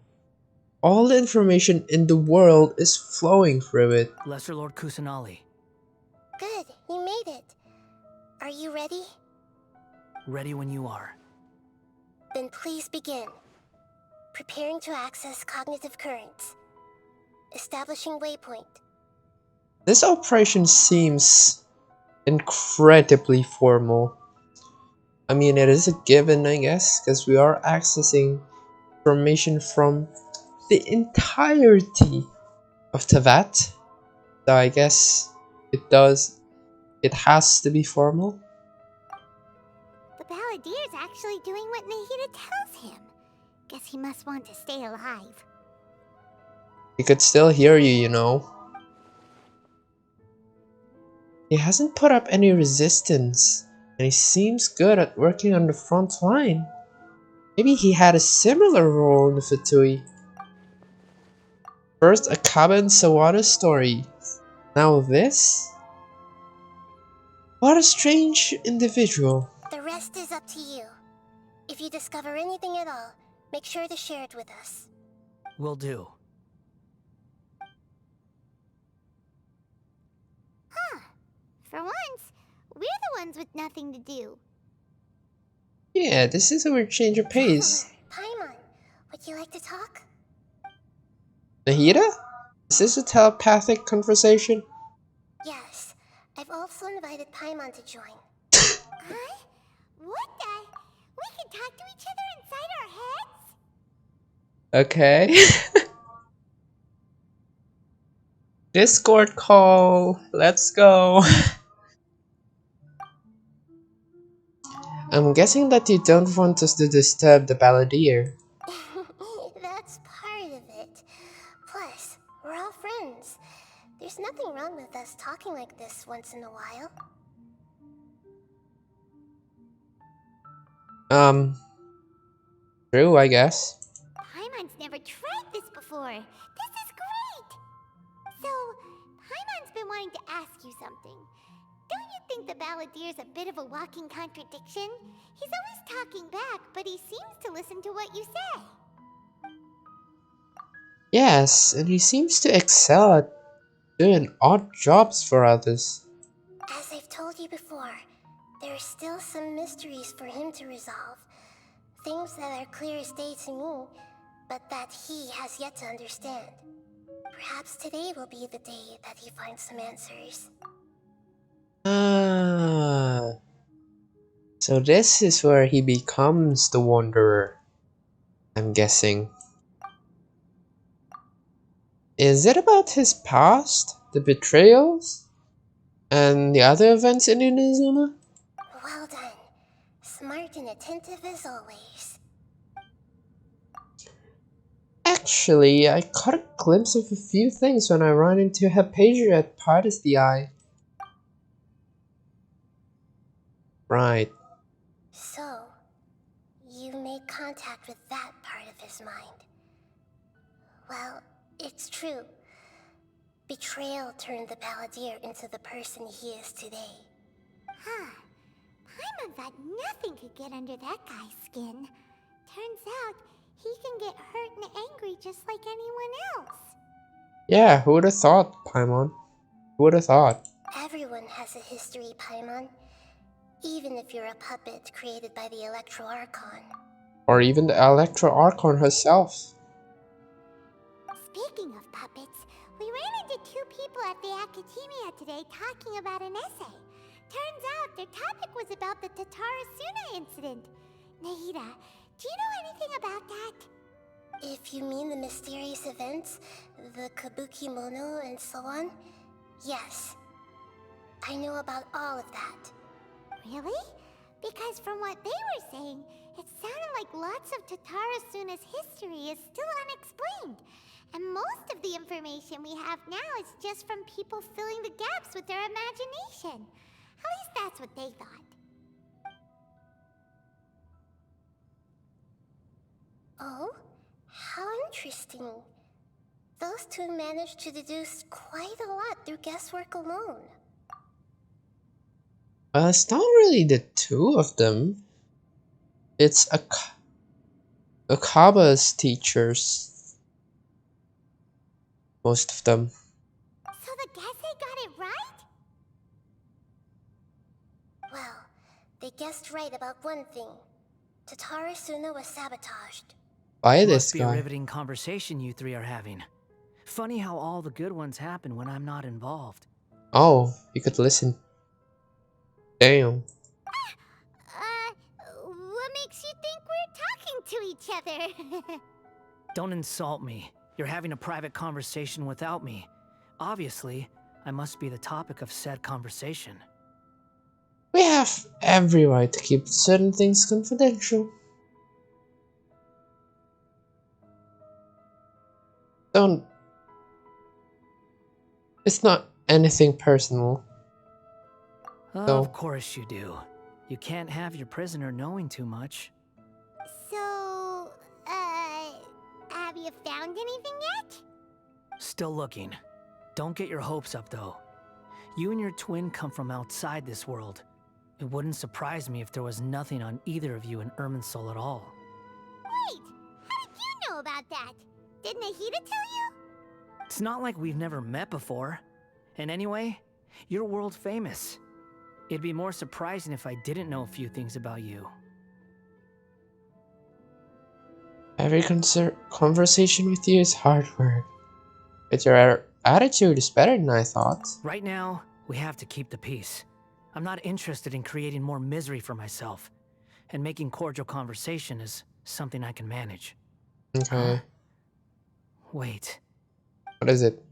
All the information in the world is flowing through it. Lesser Lord Kusanali, Good, you made it. Are you ready? ready when you are. Then please begin. Preparing to access cognitive currents. Establishing waypoint. This operation seems incredibly formal. I mean, it is a given, I guess, because we are accessing information from the entirety of Tevat. So I guess it has to be formal. The balladier's actually doing what Nahida tells him. Guess he must want to stay alive. He could still hear you, you know. He hasn't put up any resistance, and he seems good at working on the front line. Maybe he had a similar role in the Fatui. First a Kaba and Sawada story, now this? What a strange individual. The rest is up to you. If you discover anything at all, make sure to share it with us. Will do. Huh. For once, we're the ones with nothing to do. Yeah, this is a weird change of pace. Paimon, would you like to talk? Nahida? Is this a telepathic conversation? Yes. I've also invited Paimon to join. Huh? What the? We can talk to each other inside our heads? Okay. Discord call. Let's go. I'm guessing that you don't want us to disturb the balladeer. That's part of it. Plus, we're all friends. There's nothing wrong with us talking like this once in a while. True, I guess. Paimon's never tried this before. This is great! So, wanting to ask you something. Don't you think the Balladeer's a bit of a walking contradiction? He's always talking back, but he seems to listen to what you say. Yes, and he seems to excel at doing odd jobs for others. As I've told you before, there are still some mysteries for him to resolve. Things that are clear as day to me, but that he has yet to understand. Perhaps today will be the day that he finds some answers. Ah, so this is where he becomes the Wanderer, I'm guessing. Is it about his past, the betrayals, and the other events in Inazuma? Well done. Smart and attentive as always. Actually, I caught a glimpse of a few things when I ran into Hypatia at Partis the Eye. Right. So, you made contact with that part of his mind. Well, it's true. Betrayal turned the Balladeer into the person he is today. Huh. Paimon thought nothing could get under that guy's skin. Turns out, he can get hurt and angry just like anyone else. Yeah, who would have thought, Paimon? Who would have thought? Everyone has a history, Paimon. Even if you're a puppet created by the Electro Archon. Or even the Electro Archon herself. Speaking of puppets, we ran into two people at the Academia today talking about an essay. Turns out their topic was about the Tatarasuna incident. Nahida, do you know anything about that? If you mean the mysterious events, the Kabuki Mono and so on, yes. I know about all of that. Really? Because from what they were saying, it sounded like lots of Tatarasuna's history is still unexplained. And most of the information we have now is just from people filling the gaps with their imagination. At least that's what they thought. Oh? How interesting. Those two managed to deduce quite a lot through guesswork alone. Well, it's not really the two of them. It's Akaba's teachers. Most of them. So the Gase got it right? Well, they guessed right about one thing. Tatarasuna was sabotaged. By this Must be a guy. riveting conversation you three are having. Funny how all the good ones happen when I'm not involved. Oh, you could listen. Damn. What makes you think we're talking to each other? Don't insult me. You're having a private conversation without me. Obviously, I must be the topic of said conversation. We have every right to keep certain things confidential. Don't. It's not anything personal. Of course you do. You can't have your prisoner knowing too much. So, have you found anything yet? Still looking. Don't get your hopes up, though. You and your twin come from outside this world. It wouldn't surprise me if there was nothing on either of you in Irminsul at all. Wait, how did you know about that? Did Nahida tell you? It's not like we've never met before. And anyway, you're world famous. It'd be more surprising if I didn't know a few things about you. Every conversation with you is hard work. But your attitude is better than I thought. Right now, we have to keep the peace. I'm not interested in creating more misery for myself. And making cordial conversation is something I can manage. Okay. Wait. What is it?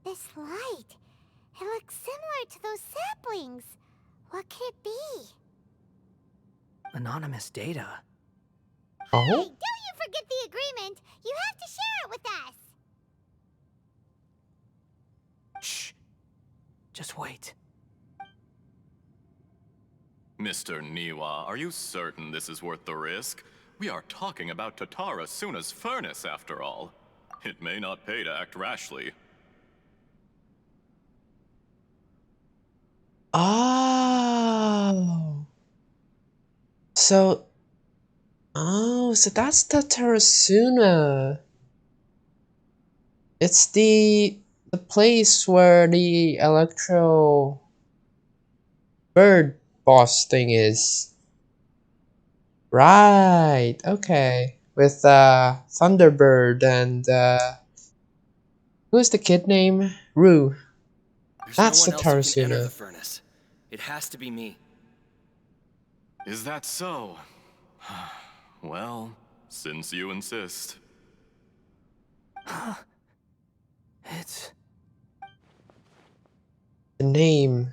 This light. It looks similar to those saplings. What could it be? Anonymous data. Oh? Hey, don't you forget the agreement! You have to share it with us! Shh. Just wait. Mr. Niwa, are you certain this is worth the risk? We are talking about Tatarasuna's furnace, after all. It may not pay to act rashly. Oh. So, so that's the Terasuna. It's the place where the Electro Bird boss thing is. Right. Okay. With Thunderbird and who's the kid name? Rue. There's That's no the one else who can enter the Terasuna. furnace. It has to be me. Is that so? Well, since you insist. It's... The name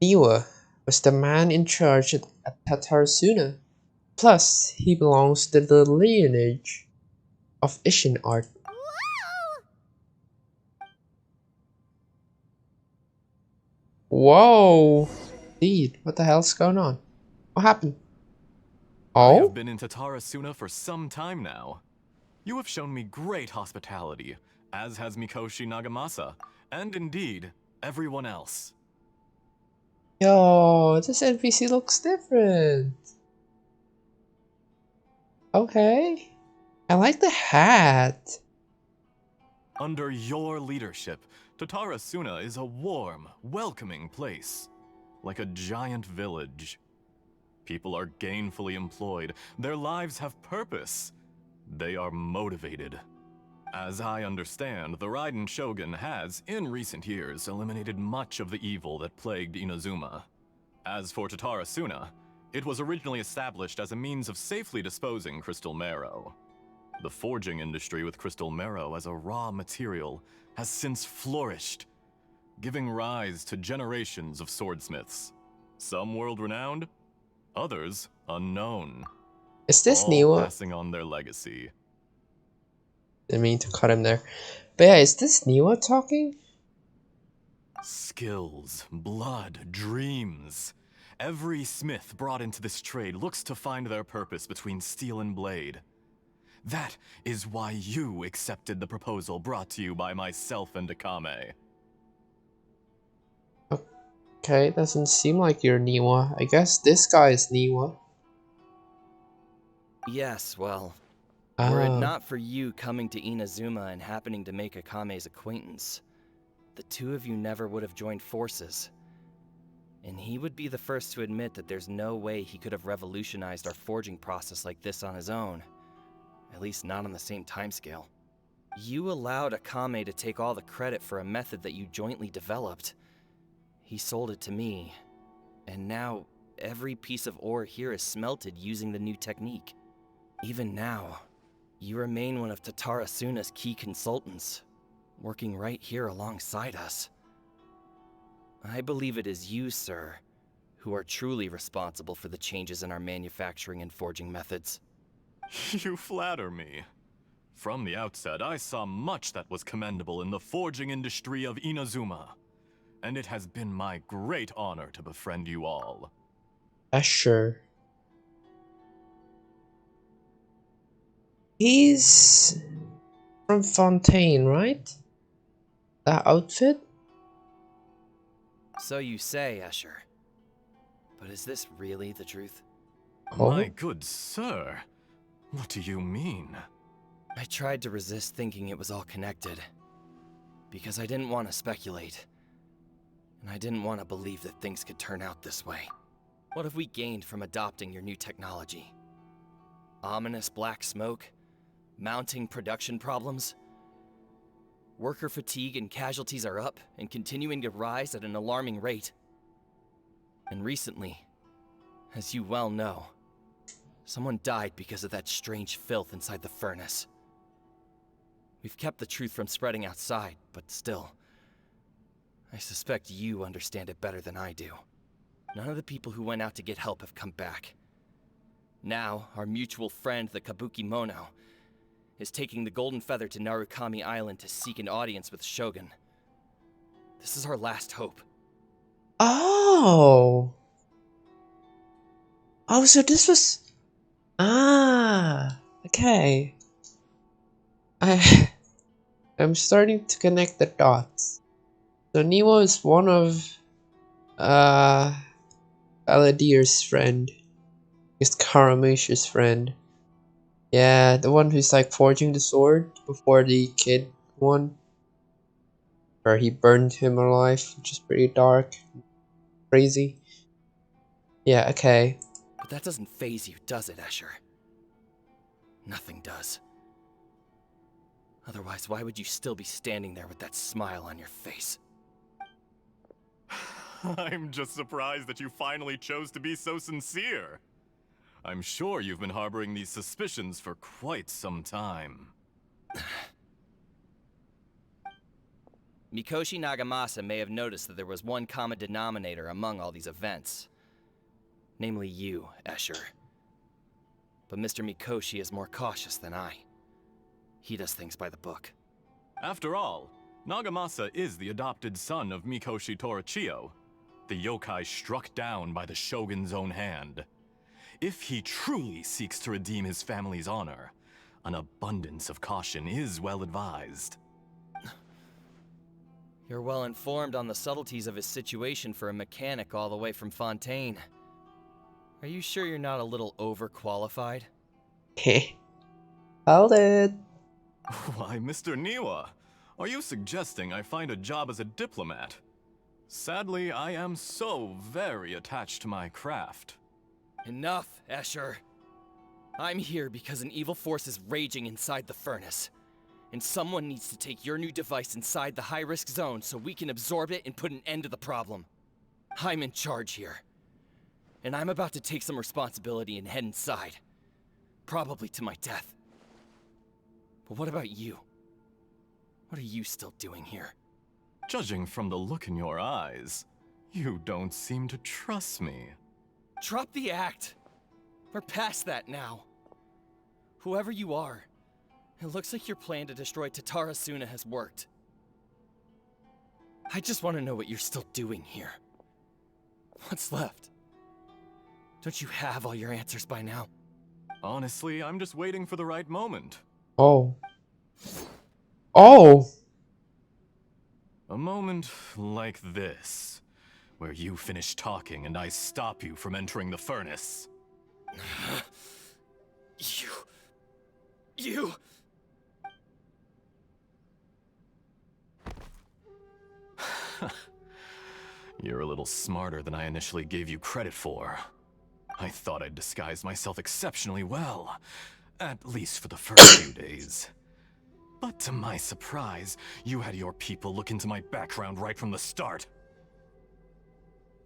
Niwa was the man in charge at Tatarasuna. Plus, he belongs to the lineage of Ishin art. Whoa! Whoa! Indeed, what the hell's going on? What happened? I have Oh? been in Tatarasuna for some time now. You have shown me great hospitality, as has Mikoshi Nagamasa, and indeed, everyone else. Yo, this NPC looks different. Okay. I like the hat. Under your leadership, Tatarasuna is a warm, welcoming place. Like a giant village. People are gainfully employed. Their lives have purpose. They are motivated. As I understand, the Raiden Shogun has, in recent years, eliminated much of the evil that plagued Inazuma. As for Tatarasuna, it was originally established as a means of safely disposing crystal marrow. The forging industry with crystal marrow as a raw material has since flourished, giving rise to generations of swordsmiths. Some world-renowned, others unknown. Is this All Niwa? passing on their legacy. Didn't mean to cut him there. But yeah, is this Niwa talking? Skills, blood, dreams. Every smith brought into this trade looks to find their purpose between steel and blade. That is why you accepted the proposal brought to you by myself and Akame. Okay, doesn't seem like you're Niwa. I guess this guy is Niwa. Yes, well, were it Ah. not for you coming to Inazuma and happening to make Akame's acquaintance, the two of you never would have joined forces. And he would be the first to admit that there's no way he could have revolutionized our forging process like this on his own. At least not on the same timescale. You allowed Akame to take all the credit for a method that you jointly developed. He sold it to me, and now every piece of ore here is smelted using the new technique. Even now, you remain one of Tatarasuna's key consultants, working right here alongside us. I believe it is you, sir, who are truly responsible for the changes in our manufacturing and forging methods. You flatter me. From the outset, I saw much that was commendable in the forging industry of Inazuma. And it has been my great honor to befriend you all. Sure. He's from Fontaine, right? That outfit? So you say, Escher. But is this really the truth? Oh. My good sir, what do you mean? I tried to resist thinking it was all connected. Because I didn't want to speculate. And I didn't want to believe that things could turn out this way. What have we gained from adopting your new technology? Ominous black smoke? Mounting production problems? Worker fatigue and casualties are up and continuing to rise at an alarming rate. And recently, as you well know, someone died because of that strange filth inside the furnace. We've kept the truth from spreading outside, but still, I suspect you understand it better than I do. None of the people who went out to get help have come back. Now, our mutual friend, the Kabuki Mono, is taking the Golden Feather to Narukami Island to seek an audience with Shogun. This is our last hope. Oh. Oh, so this was... Ah. Okay. I'm starting to connect the dots. So Nemo is one of Aladir's friend. It's Karamesh's friend. Yeah, the one who's like forging the sword before the kid one. Where he burned him alive, which is pretty dark. Crazy. Yeah, okay. But that doesn't faze you, does it, Escher? Nothing does. Otherwise, why would you still be standing there with that smile on your face? I'm just surprised that you finally chose to be so sincere. I'm sure you've been harboring these suspicions for quite some time. Mikoshi Nagamasa may have noticed that there was one common denominator among all these events. Namely you, Escher. But Mr. Mikoshi is more cautious than I. He does things by the book. After all, Nagamasa is the adopted son of Mikoshi Torachiyo, the yokai struck down by the shogun's own hand. If he truly seeks to redeem his family's honor, an abundance of caution is well advised. You're well informed on the subtleties of his situation for a mechanic all the way from Fontaine. Are you sure you're not a little overqualified? Hold it. Why, Mr. Niwa, are you suggesting I find a job as a diplomat? Sadly, I am so very attached to my craft. Enough, Escher. I'm here because an evil force is raging inside the furnace. And someone needs to take your new device inside the high-risk zone so we can absorb it and put an end to the problem. I'm in charge here. And I'm about to take some responsibility and head inside. Probably to my death. But what about you? What are you still doing here? Judging from the look in your eyes, you don't seem to trust me. Drop the act! We're past that now. Whoever you are, it looks like your plan to destroy Tatarasuna has worked. I just want to know what you're still doing here. What's left? Don't you have all your answers by now? Honestly, I'm just waiting for the right moment. Oh. Oh! A moment like this, where you finish talking and I stop you from entering the furnace. You... You're a little smarter than I initially gave you credit for. I thought I'd disguised myself exceptionally well, at least for the first few days. But to my surprise, you had your people look into my background right from the start.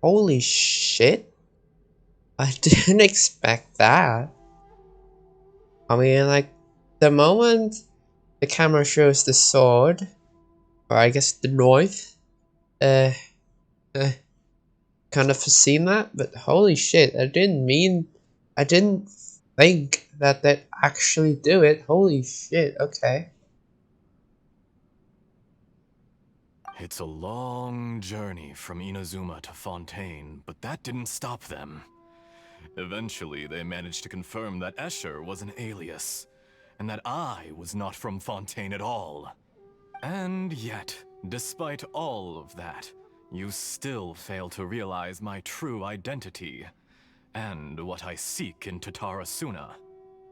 Holy shit. I didn't expect that. I mean, like, the moment the camera shows the sword, or I guess the knife, kind of foreseen that, but holy shit, I didn't think that they'd actually do it. Holy shit, okay. It's a long journey from Inazuma to Fontaine, but that didn't stop them. Eventually, they managed to confirm that Escher was an alias, and that I was not from Fontaine at all. And yet, despite all of that, you still fail to realize my true identity, and what I seek in Tatarasuna.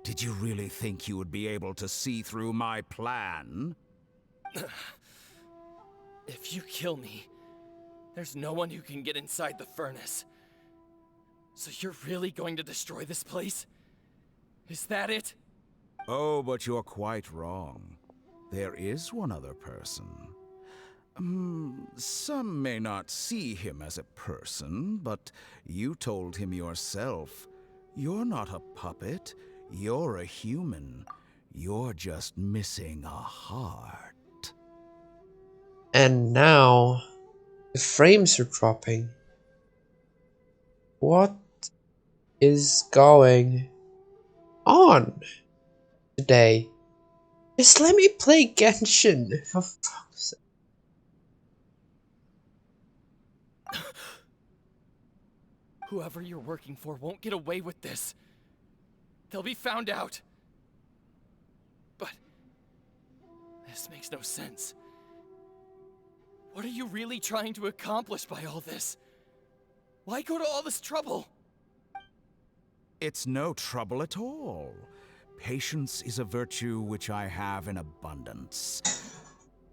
Did you really think you would be able to see through my plan? If you kill me, there's no one who can get inside the furnace. So you're really going to destroy this place? Is that it? Oh, but you're quite wrong. There is one other person. Some may not see him as a person, but you told him yourself. You're not a puppet. You're a human. You're just missing a heart. And now, the frames are dropping. What is going on today? Just let me play Genshin, for fuck's sake. Whoever you're working for won't get away with this. They'll be found out. This makes no sense. What are you really trying to accomplish by all this? Why go to all this trouble? It's no trouble at all. Patience is a virtue which I have in abundance.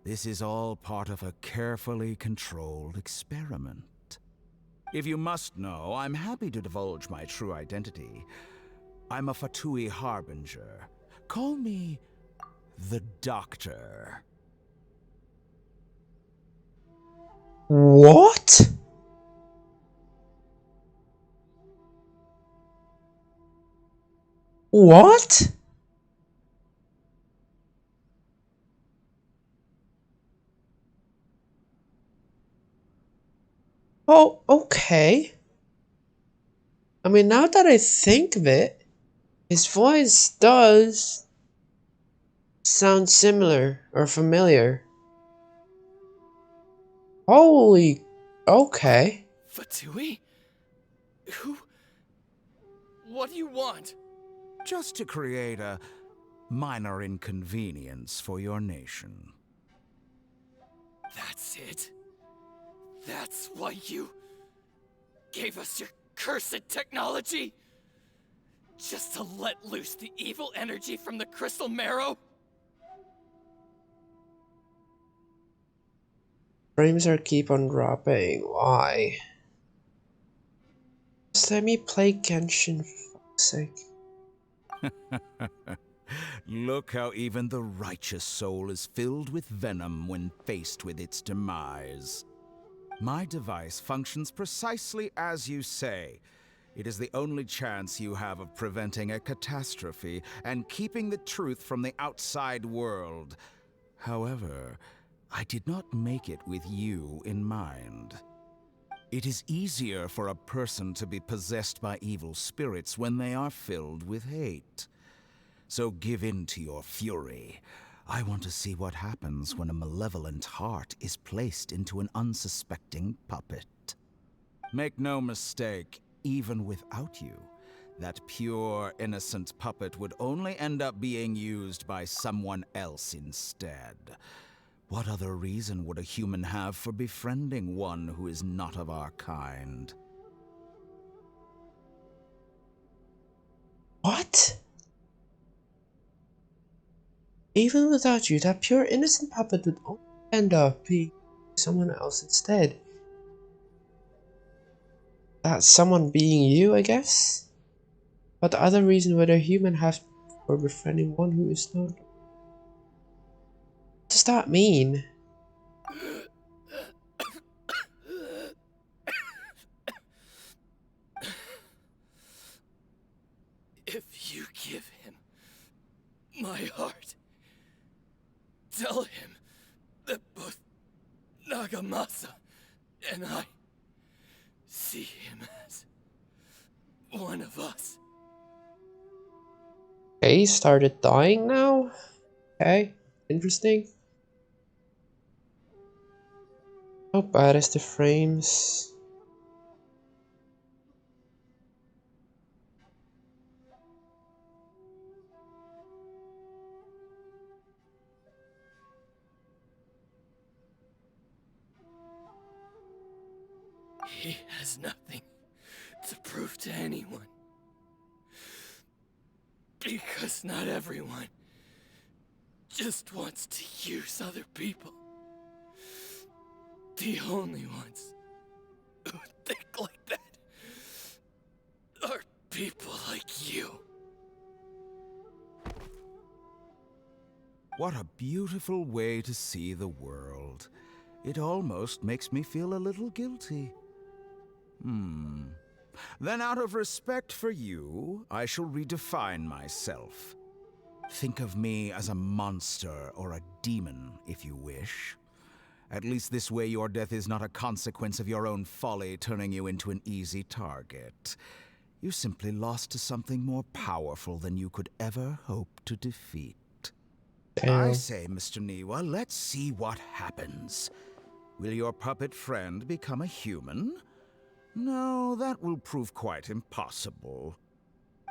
This is all part of a carefully controlled experiment. If you must know, I'm happy to divulge my true identity. I'm a Fatui Harbinger. Call me the Doctor. What? What? Oh, okay. I mean, now that I think of it, his voice does sound similar or familiar. Holy, okay. Fatui? Who? What do you want? Just to create a minor inconvenience for your nation. That's it? That's why you gave us your cursed technology? Just to let loose the evil energy from the crystal marrow? Frames are keep on dropping. Why? Just let me play Genshin for fuck's sake. Look how even the righteous soul is filled with venom when faced with its demise. My device functions precisely as you say. It is the only chance you have of preventing a catastrophe and keeping the truth from the outside world. However, I did not make it with you in mind. It is easier for a person to be possessed by evil spirits when they are filled with hate. So give in to your fury. I want to see what happens when a malevolent heart is placed into an unsuspecting puppet. Make no mistake, even without you, that pure, innocent puppet would only end up being used by someone else instead. What other reason would a human have for befriending one who is not of our kind? What? Even without you, that pure innocent puppet would only end up being someone else instead. That someone being you, I guess? What other reason would a human have for befriending one who is not? What does that mean? If you give him my heart, tell him that both Nagamasa and I see him as one of us. Okay, he started dying now? Okay, interesting. How bad is the frames? He has nothing to prove to anyone. Because not everyone just wants to use other people. The only ones who think like that are people like you. What a beautiful way to see the world. It almost makes me feel a little guilty. Then out of respect for you, I shall redefine myself. Think of me as a monster or a demon, if you wish. At least this way your death is not a consequence of your own folly turning you into an easy target. You simply lost to something more powerful than you could ever hope to defeat. I say, Mr. Niwa, let's see what happens. Will your puppet friend become a human? No, that will prove quite impossible.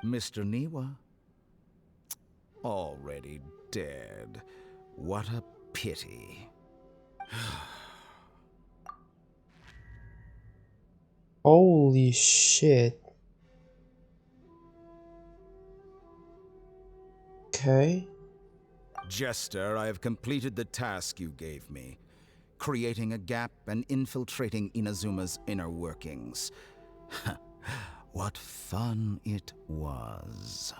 Mr. Niwa? Already dead. What a pity. Holy shit. Okay. Jester, I have completed the task you gave me, creating a gap and infiltrating Inazuma's inner workings. What fun it was.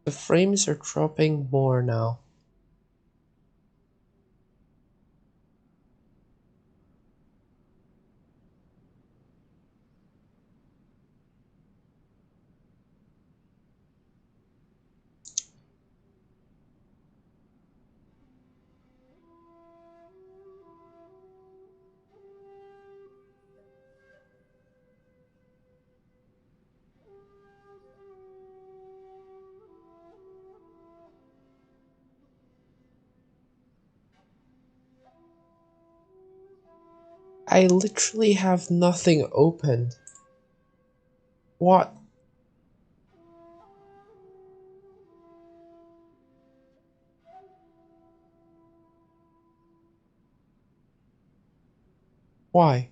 The frames are dropping more now. I literally have nothing opened. What? Why?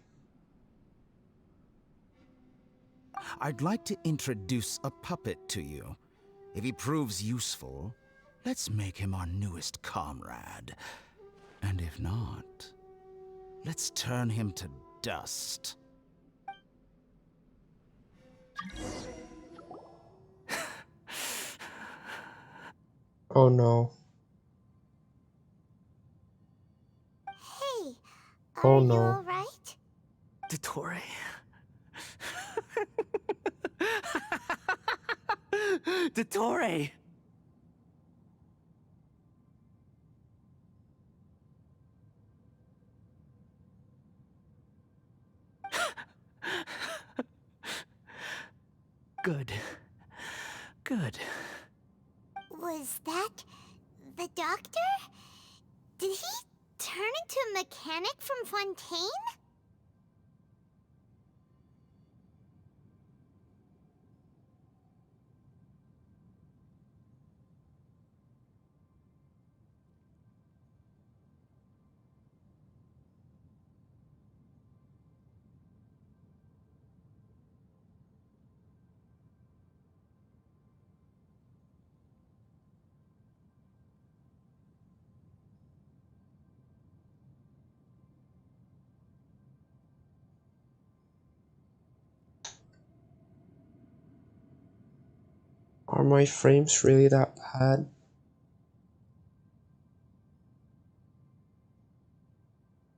I'd like to introduce a puppet to you. If he proves useful, let's make him our newest comrade. And if not, let's turn him to dust. Oh no. Hey, Oh are you no. alright? Dottore. Dottore! Good. Good. Was that the doctor? Did he turn into a mechanic from Fontaine? Are my frames really that bad?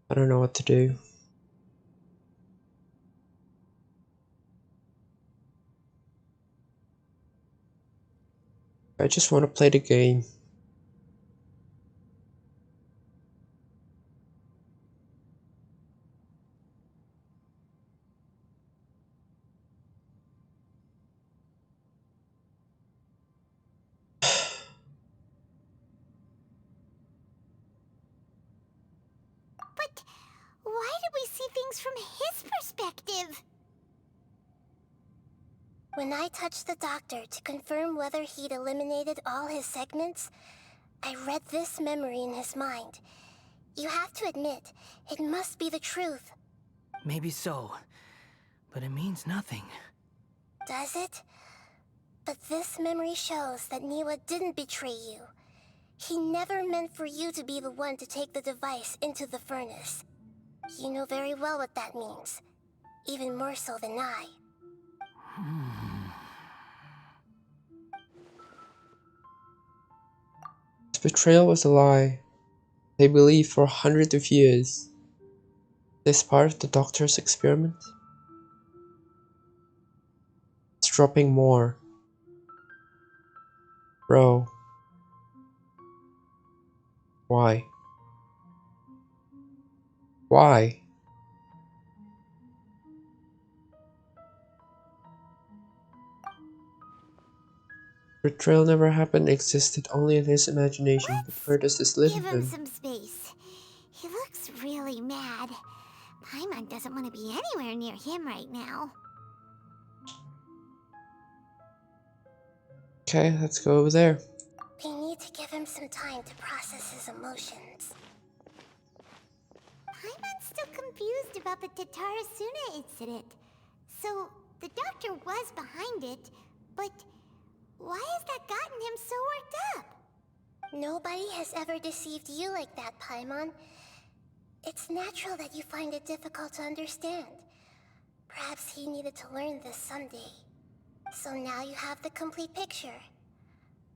I don't know what to do. I just want to play the game. But why did we see things from his perspective? When I touched the doctor to confirm whether he'd eliminated all his segments, I read this memory in his mind. You have to admit, it must be the truth. Maybe so, but it means nothing. Does it? But this memory shows that Niwa didn't betray you. He never meant for you to be the one to take the device into the furnace. You know very well what that means. Even more so than I. His betrayal was a lie. They believed for hundreds of years. This part of the doctor's experiment? It's dropping more. Bro. Why? Why? Betrayal never happened, existed only in his imagination. But where does this live Give in him him? some space. He looks really mad. Paimon doesn't want to be anywhere near him right now. Okay, let's go over there. We need to give him some time to process his emotions. Paimon's still confused about the Tatarasuna incident. So, the doctor was behind it, but why has that gotten him so worked up? Nobody has ever deceived you like that, Paimon. It's natural that you find it difficult to understand. Perhaps he needed to learn this someday. So now you have the complete picture.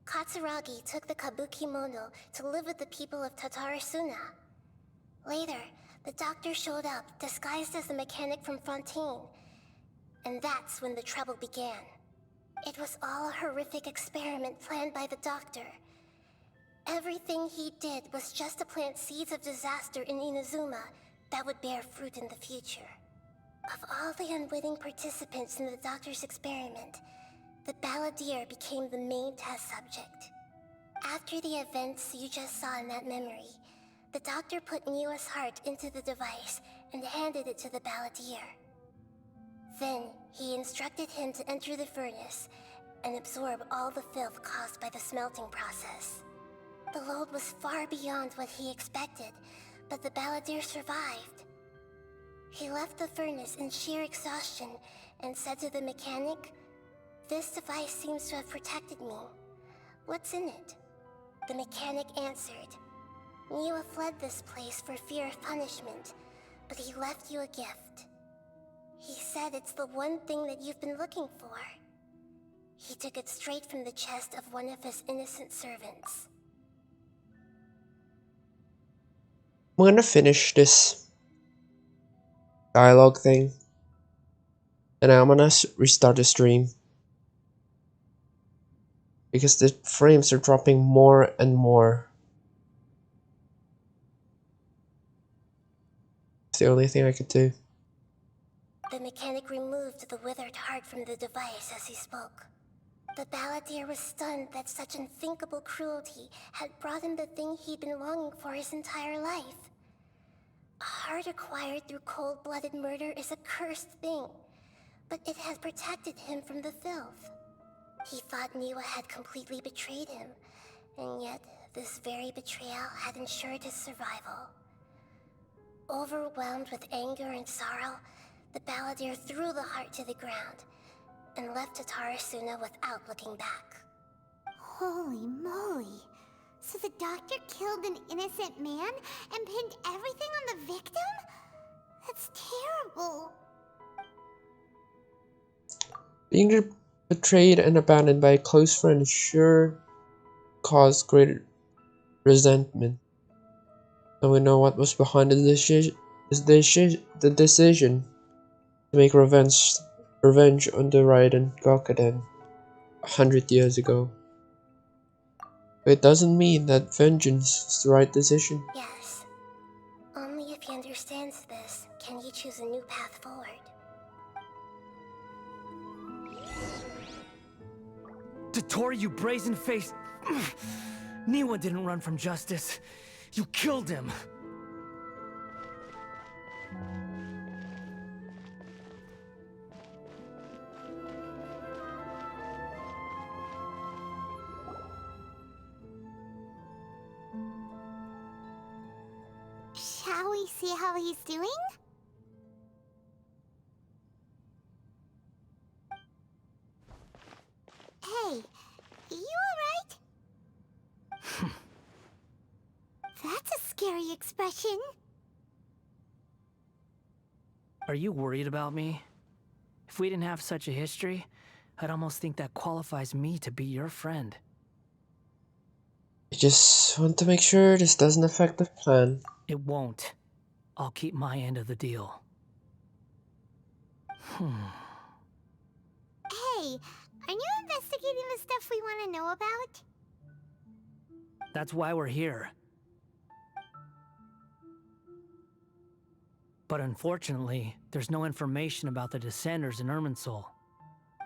Katsuragi took the Kabuki Mono to live with the people of Tatarasuna. Later, the doctor showed up, disguised as the mechanic from Fontaine. And that's when the trouble began. It was all a horrific experiment planned by the doctor. Everything he did was just to plant seeds of disaster in Inazuma that would bear fruit in the future. Of all the unwitting participants in the doctor's experiment, the balladeer became the main test subject. After the events you just saw in that memory, the doctor put Niwa's heart into the device and handed it to the balladeer. Then, he instructed him to enter the furnace and absorb all the filth caused by the smelting process. The load was far beyond what he expected, but the balladeer survived. He left the furnace in sheer exhaustion and said to the mechanic, "This device seems to have protected me. What's in it?" The mechanic answered, "Niwa fled this place for fear of punishment, but he left you a gift. He said it's the one thing that you've been looking for." He took it straight from the chest of one of his innocent servants. I'm gonna finish this dialogue thing, and I'm gonna restart the stream because the frames are dropping more and more. It's the only thing I could do. The mechanic removed the withered heart from the device as he spoke. The balladeer was stunned that such unthinkable cruelty had brought him the thing he'd been longing for his entire life. A heart acquired through cold-blooded murder is a cursed thing, but it had protected him from the filth. He thought Niwa had completely betrayed him, and yet this very betrayal had ensured his survival. Overwhelmed with anger and sorrow, the balladeer threw the heart to the ground and left Tatarasuna without looking back. Holy moly. So the doctor killed an innocent man and pinned everything on the victim? That's terrible. Being betrayed and abandoned by a close friend sure caused great resentment. And we know what was behind the decision to make revenge on the Raiden Gakuden 100 years ago. But it doesn't mean that vengeance is the right decision. Yes. Only if he understands this can he choose a new path forward. Dotori, you brazen-faced... Niwa didn't run from justice. You killed him. Shall we see how he's doing? Hey, you alright? That's a scary expression. Are you worried about me? If we didn't have such a history, I'd almost think that qualifies me to be your friend. I just want to make sure this doesn't affect the plan. It won't. I'll keep my end of the deal. Hey, are you investigating the stuff we want to know about? That's why we're here. But unfortunately, there's no information about the Descenders in Irminsul.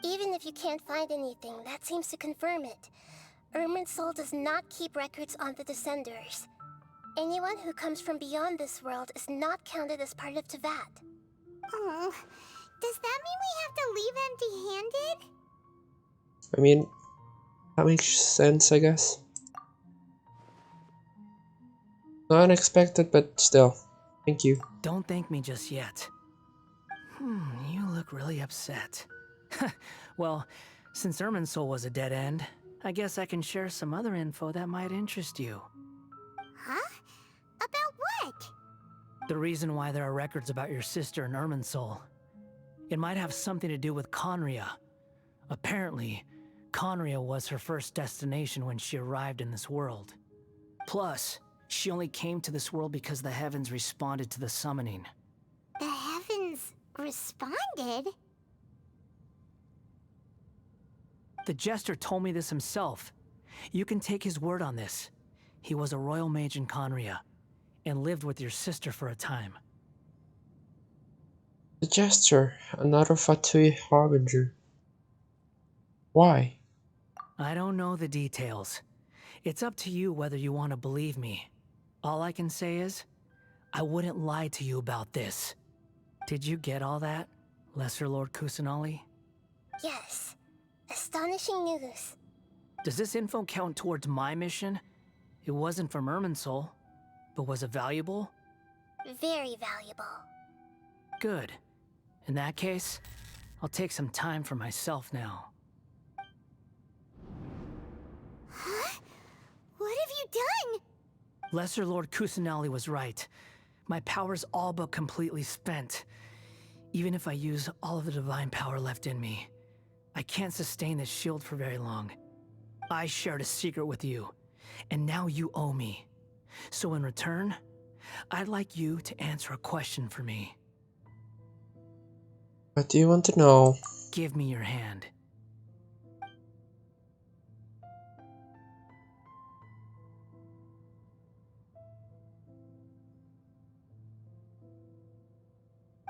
Even if you can't find anything, that seems to confirm it. Irminsul does not keep records on the Descenders. Anyone who comes from beyond this world is not counted as part of Teyvat. Oh, does that mean we have to leave empty-handed? I mean, that makes sense, I guess. Not unexpected, but still. Thank you. Don't thank me just yet. You look really upset. Well, since Irminsul was a dead end, I guess I can share some other info that might interest you. Huh? About what? The reason why there are records about your sister in Irminsul. It might have something to do with Conria. Apparently, Conria was her first destination when she arrived in this world. Plus, she only came to this world because the heavens responded to the summoning. The heavens responded? The Jester told me this himself. You can take his word on this. He was a royal mage in Conria, and lived with your sister for a time. The Jester, another Fatui Harbinger. Why? I don't know the details. It's up to you whether you want to believe me. All I can say is, I wouldn't lie to you about this. Did you get all that, Lesser Lord Kusanali? Yes. Astonishing news. Does this info count towards my mission? It wasn't from Irminsul, but was it valuable? Very valuable. Good. In that case, I'll take some time for myself now. Huh? What have you done? Lesser Lord Kusanali was right. My power's all but completely spent. Even if I use all of the divine power left in me, I can't sustain this shield for very long. I shared a secret with you, and now you owe me. So in return, I'd like you to answer a question for me. What do you want to know? Give me your hand.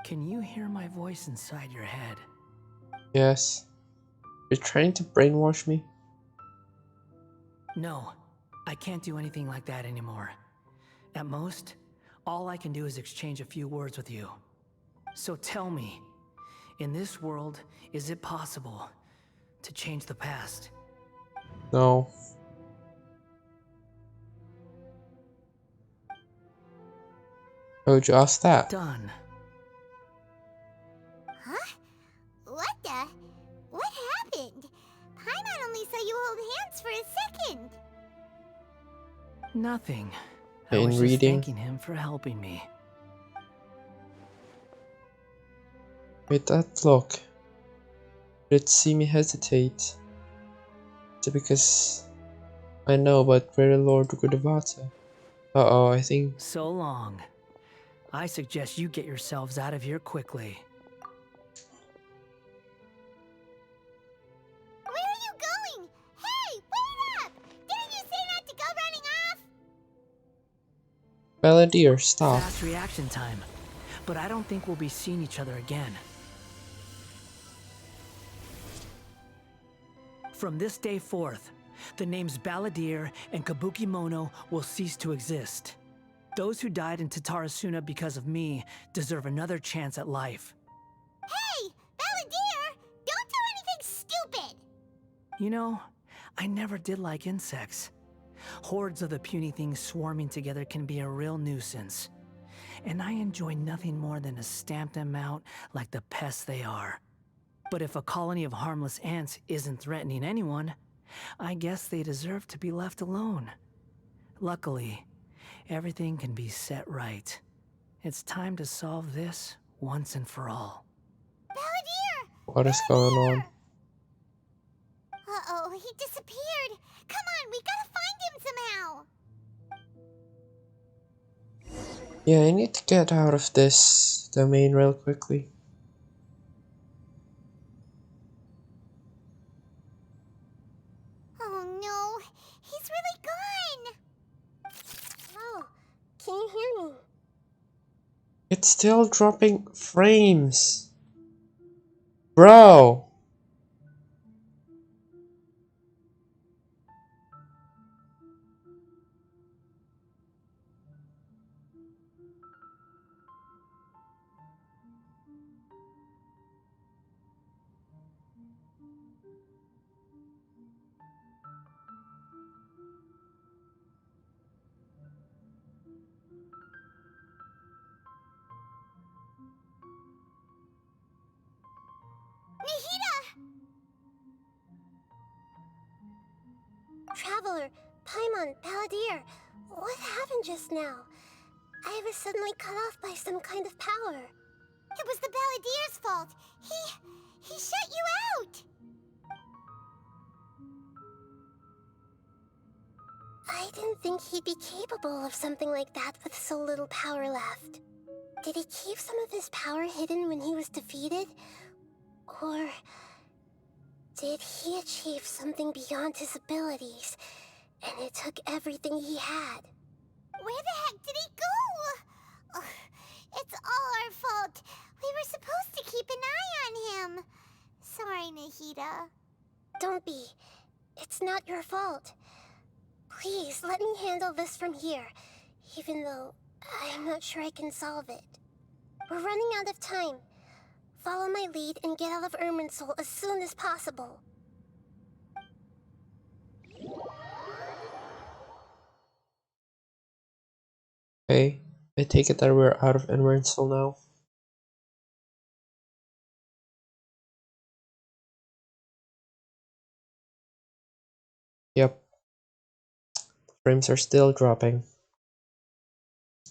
Can you hear my voice inside your head? Yes. You're trying to brainwash me? No, I can't do anything like that anymore. At most, all I can do is exchange a few words with you. So tell me, in this world, is it possible to change the past? No. Why would you ask that? Done. Huh? What the? What happened? Paimon only saw you hold hands for a second. Nothing. I In was just reading. thanking him for helping me. With that look, did it see me hesitate? Is it because I know about Greater Lord Gudavata? Uh-oh, I think... So long. I suggest you get yourselves out of here quickly. Where are you going? Hey, wait up! Didn't you say not to go running off? Balladeer, stop. Fast reaction time. But I don't think we'll be seeing each other again. From this day forth, the names Balladeer and Kabukimono will cease to exist. Those who died in Tatarasuna because of me deserve another chance at life. Hey, Balladeer! Don't do anything stupid! You know, I never did like insects. Hordes of the puny things swarming together can be a real nuisance. And I enjoy nothing more than to stamp them out like the pests they are. But if a colony of harmless ants isn't threatening anyone, I guess they deserve to be left alone. Luckily, everything can be set right. It's time to solve this once and for all. Balladeer! What is going on? Uh-oh, he disappeared. Come on, we gotta find him somehow. Yeah, I need to get out of this domain real quickly. Oh no, he's really gone. Oh, can you hear me? It's still dropping frames. Bro! Traveler, Paimon, Paladir, what happened just now? I was suddenly cut off by some kind of power. It was the Balladeer's fault. He shut you out. I didn't think he'd be capable of something like that with so little power left. Did he keep some of his power hidden when he was defeated? Or did he achieve something beyond his abilities, and it took everything he had? Where the heck did he go? Ugh, it's all our fault. We were supposed to keep an eye on him. Sorry, Nahida. Don't be. It's not your fault. Please, let me handle this from here, even though I'm not sure I can solve it. We're running out of time. Follow my lead and get out of Irminsul as soon as possible. Okay, I take it that we're out of Irminsul now. Yep. Frames are still dropping.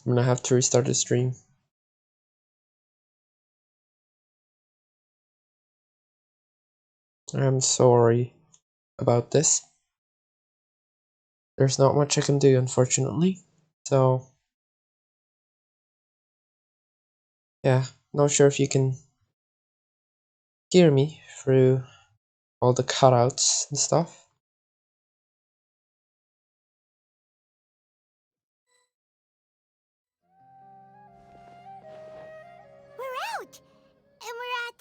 I'm gonna have to restart the stream. I'm sorry about this. There's not much I can do, unfortunately. So, yeah, not sure if you can hear me through all the cutouts and stuff. We're out! And we're at,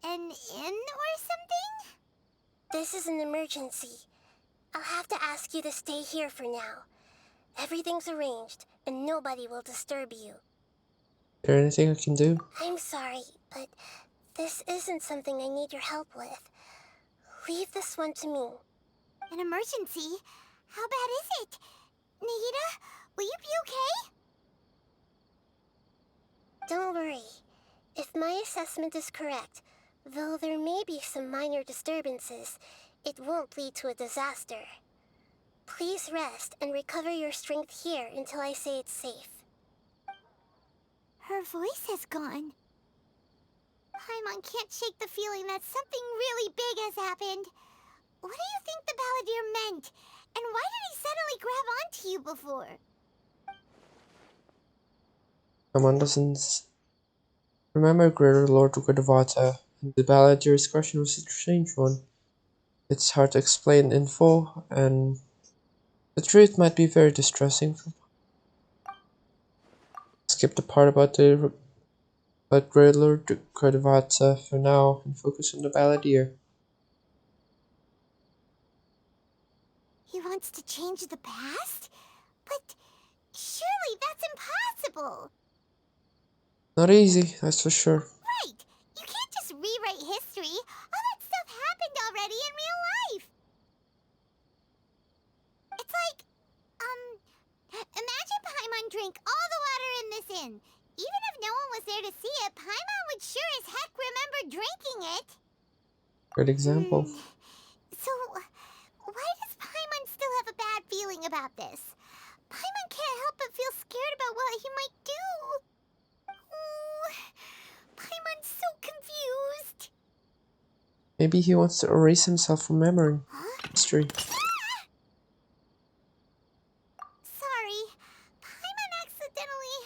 an inn or something? This is an emergency. I'll have to ask you to stay here for now. Everything's arranged, and nobody will disturb you. Is there anything I can do? I'm sorry, but this isn't something I need your help with. Leave this one to me. An emergency? How bad is it? Nahida, will you be okay? Don't worry. If my assessment is correct, though there may be some minor disturbances, it won't lead to a disaster. Please rest and recover your strength here until I say it's safe. Her voice has gone. Paimon can't shake the feeling that something really big has happened. What do you think the Balladeer meant? And why did he suddenly grab onto you before? Someone doesn't remember Greater Lord Gudavata, and the Balladeer's question was a strange one. It's hard to explain in full, and the truth might be very distressing. Skip the part about Greater Lord Gudavata for now and focus on the Balladeer. He wants to change the past? But surely that's impossible! Not easy, that's for sure. Right! You can't just rewrite history. All that stuff happened already in real life. It's like, imagine Paimon drank all the water in this inn. Even if no one was there to see it, Paimon would sure as heck remember drinking it. Great example. So, why does Paimon still have a bad feeling about this? Paimon can't help but feel scared about what he might do. Oh, Paimon's so confused. Maybe he wants to erase himself from memory. History. Sorry, Paimon accidentally...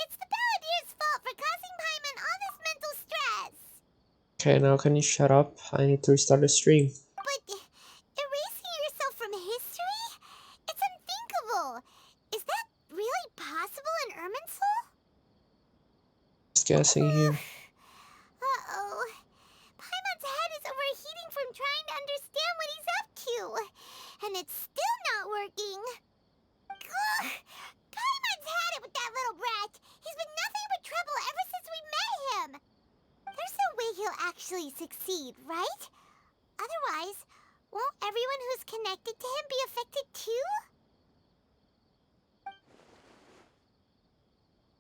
It's the Balladeer's fault for causing Paimon all this mental stress. Okay, now can you shut up? I need to restart the stream. But erasing yourself from history? It's unthinkable. Is that really possible in Irminsul? Just guessing here. Uh-oh. Paimon's head is overheating from trying to understand what he's up to. And it's still not working. Ugh. Paimon's had it with that little brat. He's been nothing but trouble ever since we met him. There's no way he'll actually succeed, right? Otherwise, won't everyone who's connected to him be affected too?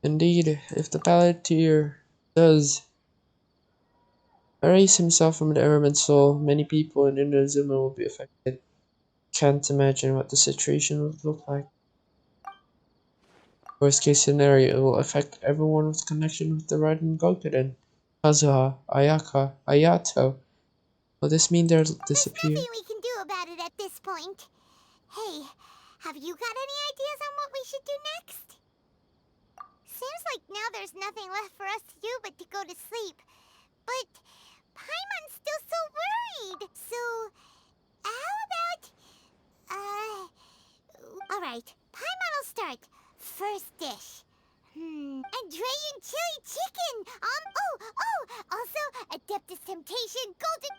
Indeed, if the Balladeer does Erase himself from the elemental. Many people in Inazuma will be affected. Can't imagine what the situation would look like. Worst case scenario, it will affect everyone with connection with the Raiden Gokuden. Kazuha, Ayaka, Ayato. Will this mean they'll disappear? There's nothing we can do about it at this point. Hey, have you got any ideas on what we should do next? Seems like now there's nothing left for us to do but to go to sleep. But Paimon's still so worried. So, how about... Alright, Paimon will start. First dish. Andrean chili chicken! Also, Adeptus Temptation golden...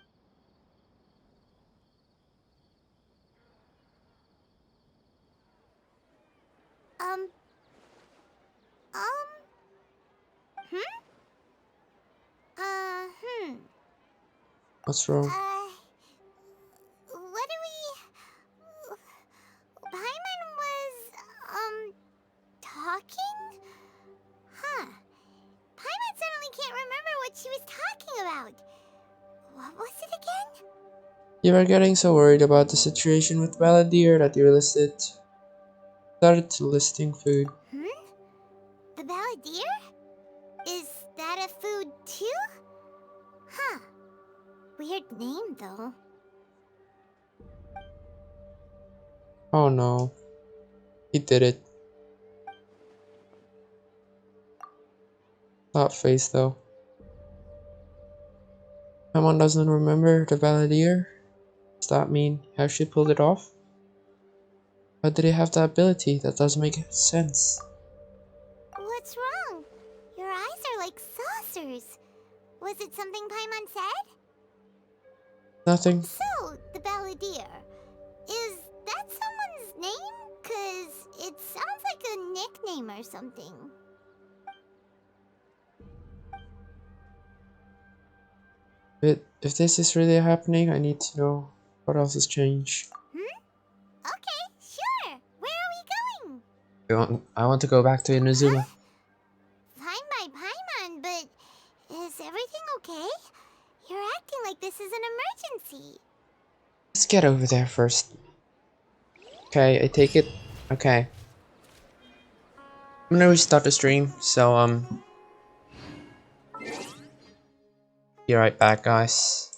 What's wrong? What do we... Paimon was, talking? Huh. Paimon suddenly can't remember what she was talking about. What was it again? You were getting so worried about the situation with Balladeer that you started listing food. The Balladeer? Is that a food too? Huh. Weird name though. Oh no. He did it. That face though. Someone doesn't remember the Balladeer? Does that mean he actually pulled it off? How did he have that ability? That doesn't make sense. What's wrong? Your eyes are like saucers. Was it something Paimon said? Nothing. So, the Balladeer. Is that someone's name? 'Cause it sounds like a nickname or something. If this is really happening, I need to know what else has changed. Okay, sure. Where are we going? I want to go back to Inazuma. Fine by Paimon, but is everything okay? You're acting like this is an emergency. Let's get over there first. Okay, I take it. Okay. I'm gonna restart the stream, so be right back, guys.